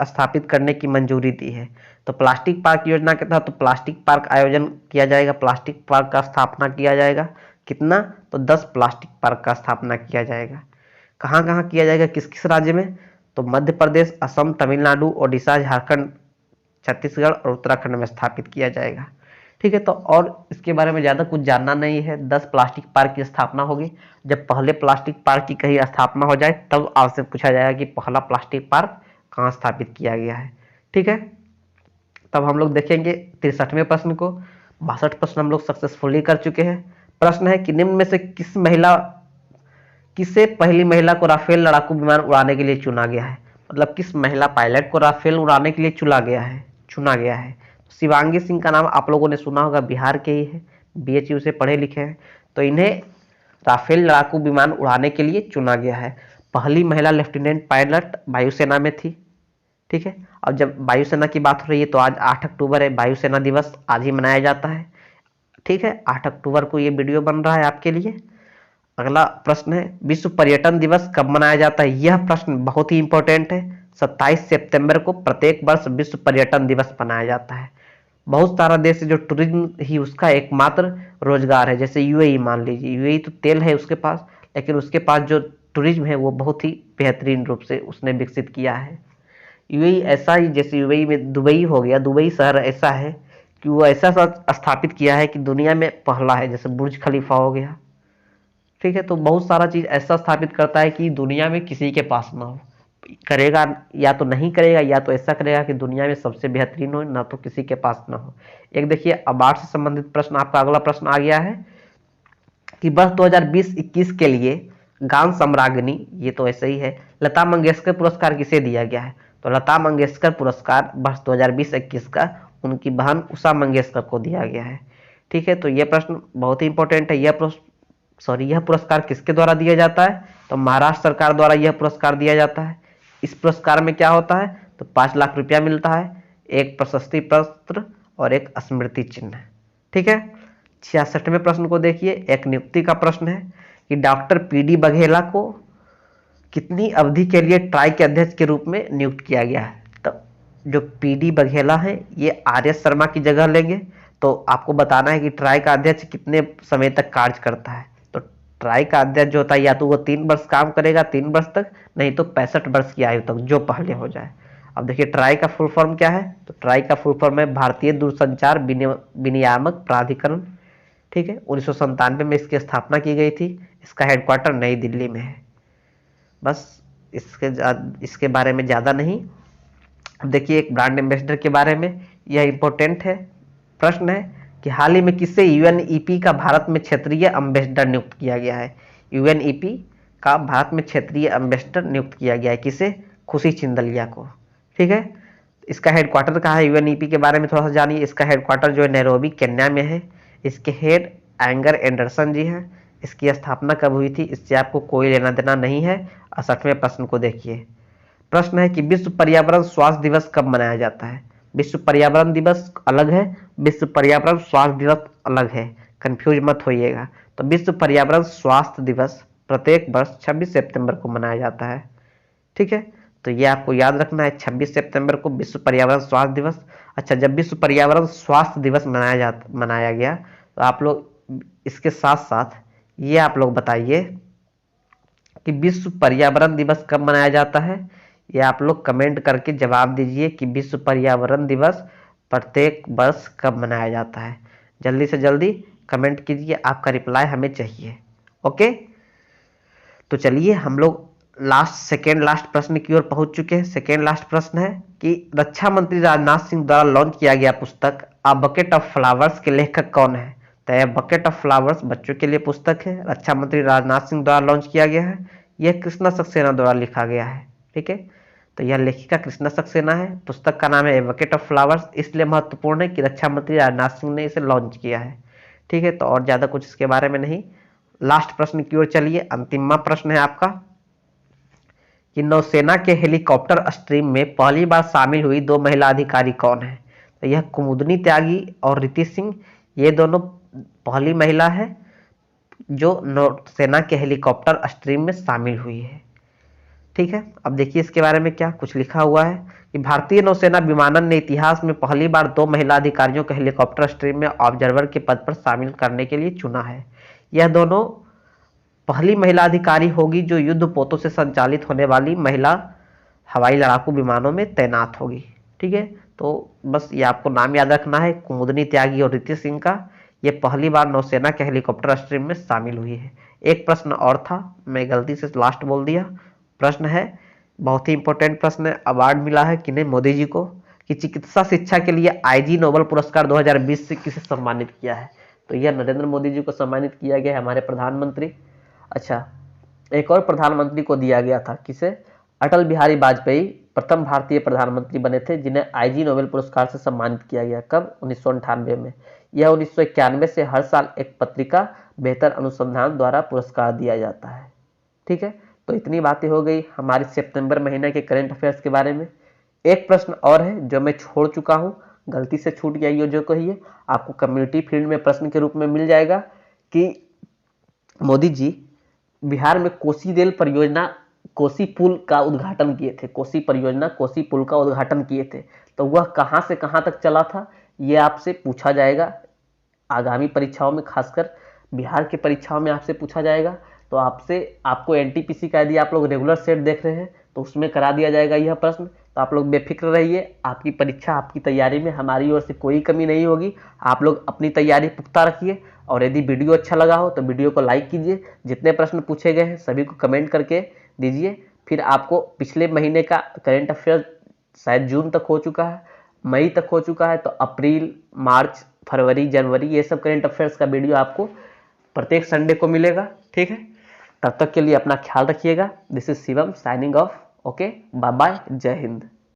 स्थापित करने की मंजूरी दी है? तो प्लास्टिक पार्क योजना के तहत तो प्लास्टिक पार्क आयोजन किया जाएगा, प्लास्टिक पार्क का स्थापना किया जाएगा। कितना? तो 10 प्लास्टिक पार्क का स्थापना किया जाएगा। कहाँ कहाँ किया जाएगा, किस किस राज्य में? तो मध्य प्रदेश, असम, तमिलनाडु, ओडिशा, झारखंड छत्तीसगढ़ और उत्तराखंड में स्थापित किया जाएगा। ठीक है, तो और इसके बारे में ज़्यादा कुछ जानना नहीं है। 10 प्लास्टिक पार्क की स्थापना होगी। जब पहले प्लास्टिक पार्क की कहीं स्थापना हो जाए तब आपसे पूछा जाएगा कि पहला प्लास्टिक पार्क कहाँ स्थापित किया गया है। ठीक है, तब हम लोग देखेंगे 63वें प्रश्न को। 62 प्रश्न हम लोग सक्सेसफुली कर चुके हैं। प्रश्न है कि निम्न में से किसे पहली महिला को राफेल लड़ाकू विमान उड़ाने के लिए चुना गया है। मतलब किस महिला पायलट को राफेल उड़ाने के लिए चुना गया है। शिवांगी सिंह का नाम आप लोगों ने सुना होगा, बिहार के ही है, BHU से पढ़े लिखे हैं। तो इन्हें राफेल लड़ाकू विमान उड़ाने के लिए चुना गया है। पहली महिला लेफ्टिनेंट पायलट वायुसेना में थी। ठीक है, अब जब वायुसेना की बात हो रही है तो आज 8 अक्टूबर है, वायुसेना दिवस आज ही मनाया जाता है। ठीक है, 8 अक्टूबर को ये वीडियो बन रहा है आपके लिए। अगला प्रश्न है विश्व पर्यटन दिवस कब मनाया जाता है। यह प्रश्न बहुत ही इंपॉर्टेंट है। 27 सितंबर को प्रत्येक वर्ष विश्व पर्यटन दिवस मनाया जाता है। बहुत सारा देश है जो टूरिज्म ही उसका एकमात्र रोजगार है। जैसे UAE मान लीजिए, UAE तो तेल है उसके पास, लेकिन उसके पास जो टूरिज्म है वो बहुत ही बेहतरीन रूप से उसने विकसित किया है। UAE ऐसा ही, जैसे UAE में दुबई हो गया, दुबई शहर ऐसा है कि वो ऐसा स्थापित किया है कि दुनिया में पहला है। जैसे बुर्ज खलीफा हो गया। ठीक है, तो बहुत सारा चीज ऐसा स्थापित करता है कि दुनिया में किसी के पास ना हो। करेगा या तो नहीं करेगा, या तो ऐसा करेगा कि दुनिया में सबसे बेहतरीन हो, ना तो किसी के पास ना हो। एक देखिए अवार्ड से संबंधित प्रश्न, आपका अगला प्रश्न आ गया है कि वर्ष 2020-21 के लिए गान सम्राज्ञी, ये तो ऐसे ही है, लता मंगेशकर पुरस्कार किसे दिया गया है। तो लता मंगेशकर पुरस्कार वर्ष 2020-21 का उनकी बहन उषा मंगेशकर को दिया गया है। ठीक है, तो यह प्रश्न बहुत ही इंपॉर्टेंट है। यह पुरस्कार किसके द्वारा दिया जाता है। तो महाराष्ट्र सरकार द्वारा यह पुरस्कार दिया जाता है। इस पुरस्कार में क्या होता है, तो 5 लाख रुपया मिलता है, एक प्रशस्ति पत्र और एक स्मृति चिन्ह। ठीक है, 66वें प्रश्न को देखिए। एक नियुक्ति का प्रश्न है कि डॉक्टर PD बघेला को कितनी अवधि के लिए ट्राई के अध्यक्ष के रूप में नियुक्त किया गया है। तो जो PD बघेला है ये RS शर्मा की जगह लेंगे। तो आपको बताना है कि ट्राई का अध्यक्ष कितने समय तक कार्य करता है। तो ट्राई का अध्यक्ष जो होता है या तो वो 3 वर्ष काम करेगा, 3 वर्ष तक, नहीं तो 65 वर्ष की आयु तक, जो पहले हो जाए। अब देखिए ट्राई का फुल फॉर्म क्या है। तो ट्राई का फुल फॉर्म है भारतीय दूरसंचार विनियामक प्राधिकरण। ठीक है, 1997 में इसकी स्थापना की गई थी। इसका हेडक्वार्टर नई दिल्ली में है। बस इसके बारे में ज़्यादा नहीं। अब देखिए एक ब्रांड एम्बेसडर के बारे में, यह इंपॉर्टेंट है। प्रश्न है कि हाल ही में किसे UNEP का भारत में क्षेत्रीय एम्बेसडर नियुक्त किया गया है। UNEP का भारत में क्षेत्रीय एम्बेसडर नियुक्त किया गया है किसे, खुशी चिंदलिया को। ठीक है, इसका हेडक्वार्टर कहाँ है। UNEP के बारे में थोड़ा सा जानिए। इसका हेडक्वार्टर जो है नैरोबी केन्या में है। इसके हेड एंगर एंडरसन जी हैं। इसकी स्थापना कब हुई थी, इससे आपको कोई लेना देना नहीं है। 68वें प्रश्न को देखिए। प्रश्न है कि विश्व पर्यावरण स्वास्थ्य दिवस कब मनाया जाता है। विश्व पर्यावरण दिवस अलग है, विश्व पर्यावरण स्वास्थ्य दिवस अलग है, कंफ्यूज मत होइएगा। तो विश्व पर्यावरण स्वास्थ्य दिवस प्रत्येक वर्ष 26 सितंबर को मनाया जाता है। ठीक है, तो ये आपको याद रखना है, 26 सितंबर को विश्व पर्यावरण स्वास्थ्य दिवस। अच्छा, जब विश्व पर्यावरण स्वास्थ्य दिवस मनाया गया तो आप लोग इसके साथ साथ ये आप लोग बताइए कि विश्व पर्यावरण दिवस कब मनाया जाता है। ये आप लोग कमेंट करके जवाब दीजिए कि विश्व पर्यावरण दिवस प्रत्येक वर्ष कब मनाया जाता है। जल्दी से जल्दी कमेंट कीजिए, आपका रिप्लाई हमें चाहिए। ओके, तो चलिए हम लोग सेकेंड लास्ट प्रश्न की ओर पहुंच चुके हैं। सेकेंड लास्ट प्रश्न है कि रक्षा मंत्री राजनाथ सिंह द्वारा लॉन्च किया गया पुस्तक अ बकेट ऑफ फ्लावर्स के लेखक कौन है। तो यह बकेट ऑफ फ्लावर्स बच्चों के लिए पुस्तक है, रक्षा मंत्री राजनाथ सिंह द्वारा लॉन्च किया गया है। यह कृष्णा सक्सेना द्वारा लिखा गया है। ठीक है, तो यह लेखिका कृष्णा सक्सेना है। पुस्तक का नाम है ए बकेट ऑफ फ्लावर्स, इसलिए महत्वपूर्ण है कि रक्षा मंत्री राजनाथ सिंह ने इसे लॉन्च किया है। ठीक है, तो और ज्यादा कुछ इसके बारे में नहीं। लास्ट प्रश्न की ओर चलिए। अंतिम प्रश्न है आपका कि नौसेना के हेलीकॉप्टर स्ट्रीम में पहली बार शामिल हुई 2 महिला अधिकारी कौन है। तो यह कुमुदनी त्यागी और रीति सिंह, ये दोनों पहली महिला है जो नौसेना के हेलीकॉप्टर स्ट्रीम में शामिल हुई है। ठीक है, अब देखिए इसके बारे में क्या कुछ लिखा हुआ है कि भारतीय नौसेना विमानन ने इतिहास में पहली बार 2 महिला अधिकारियों को हेलीकॉप्टर स्ट्रीम में ऑब्जर्वर के पद पर शामिल करने के लिए चुना है। यह दोनों पहली महिला अधिकारी होगी जो युद्ध पोतों से संचालित होने वाली महिला हवाई लड़ाकू विमानों में तैनात होगी। ठीक है, तो बस ये आपको नाम याद रखना है, कुमुदनी त्यागी और रीति सिंह का। ये पहली बार नौसेना के हेलीकॉप्टर स्ट्रीम में शामिल हुई है। एक प्रश्न और था, मैं गलती से लास्ट बोल दिया। प्रश्न है, बहुत ही इंपॉर्टेंट प्रश्न है, अवार्ड मिला है किन्हें? मोदी जी को, कि चिकित्सा शिक्षा के लिए आईजी नोबेल पुरस्कार 2020 से किसे सम्मानित किया है? तो यह नरेंद्र मोदी जी को सम्मानित किया गया है, हमारे प्रधानमंत्री। अच्छा, एक और प्रधानमंत्री को दिया गया था, किसे? अटल बिहारी वाजपेयी प्रथम भारतीय प्रधानमंत्री बने थे जिन्हें आईजी नोबेल पुरस्कार से सम्मानित किया गया। कब? 1998 में। यह 1991 से हर साल एक पत्रिका बेहतर अनुसंधान द्वारा पुरस्कार दिया जाता है। ठीक है, तो इतनी बातें हो गई हमारे सितंबर महीने के करंट अफेयर्स के बारे में। एक प्रश्न और है जो मैं छोड़ चुका हूं, गलती से छूट गया, ये जो कहिए आपको कम्युनिटी फील्ड में प्रश्न के रूप में मिल जाएगा कि मोदी जी बिहार में कोसी रेल परियोजना, कोसी पुल का उद्घाटन किए थे। कोसी परियोजना, कोसी पुल का उद्घाटन किए थे, तो वह कहां से कहां तक चला था, यह आपसे पूछा जाएगा आगामी परीक्षाओं में, खासकर बिहार की परीक्षाओं में आपसे पूछा जाएगा। तो आपको एनटीपीसी का, यदि आप लोग रेगुलर सेट देख रहे हैं तो उसमें करा दिया जाएगा यह प्रश्न। तो आप लोग बेफिक्र रहिए, आपकी परीक्षा, आपकी तैयारी में हमारी ओर से कोई कमी नहीं होगी। आप लोग अपनी तैयारी पुख्ता रखिए, और यदि वीडियो अच्छा लगा हो तो वीडियो को लाइक कीजिए। जितने प्रश्न पूछे गए हैं सभी को कमेंट करके दीजिए। फिर आपको पिछले महीने का करंट अफेयर शायद जून तक हो चुका है, मई तक हो चुका है, तो अप्रैल, मार्च, फरवरी, जनवरी, ये सब करंट अफेयर्स का वीडियो आपको प्रत्येक संडे को मिलेगा। ठीक है, तब तक के लिए अपना ख्याल रखिएगा। This is Shivam signing off. Okay, bye bye, जय हिंद।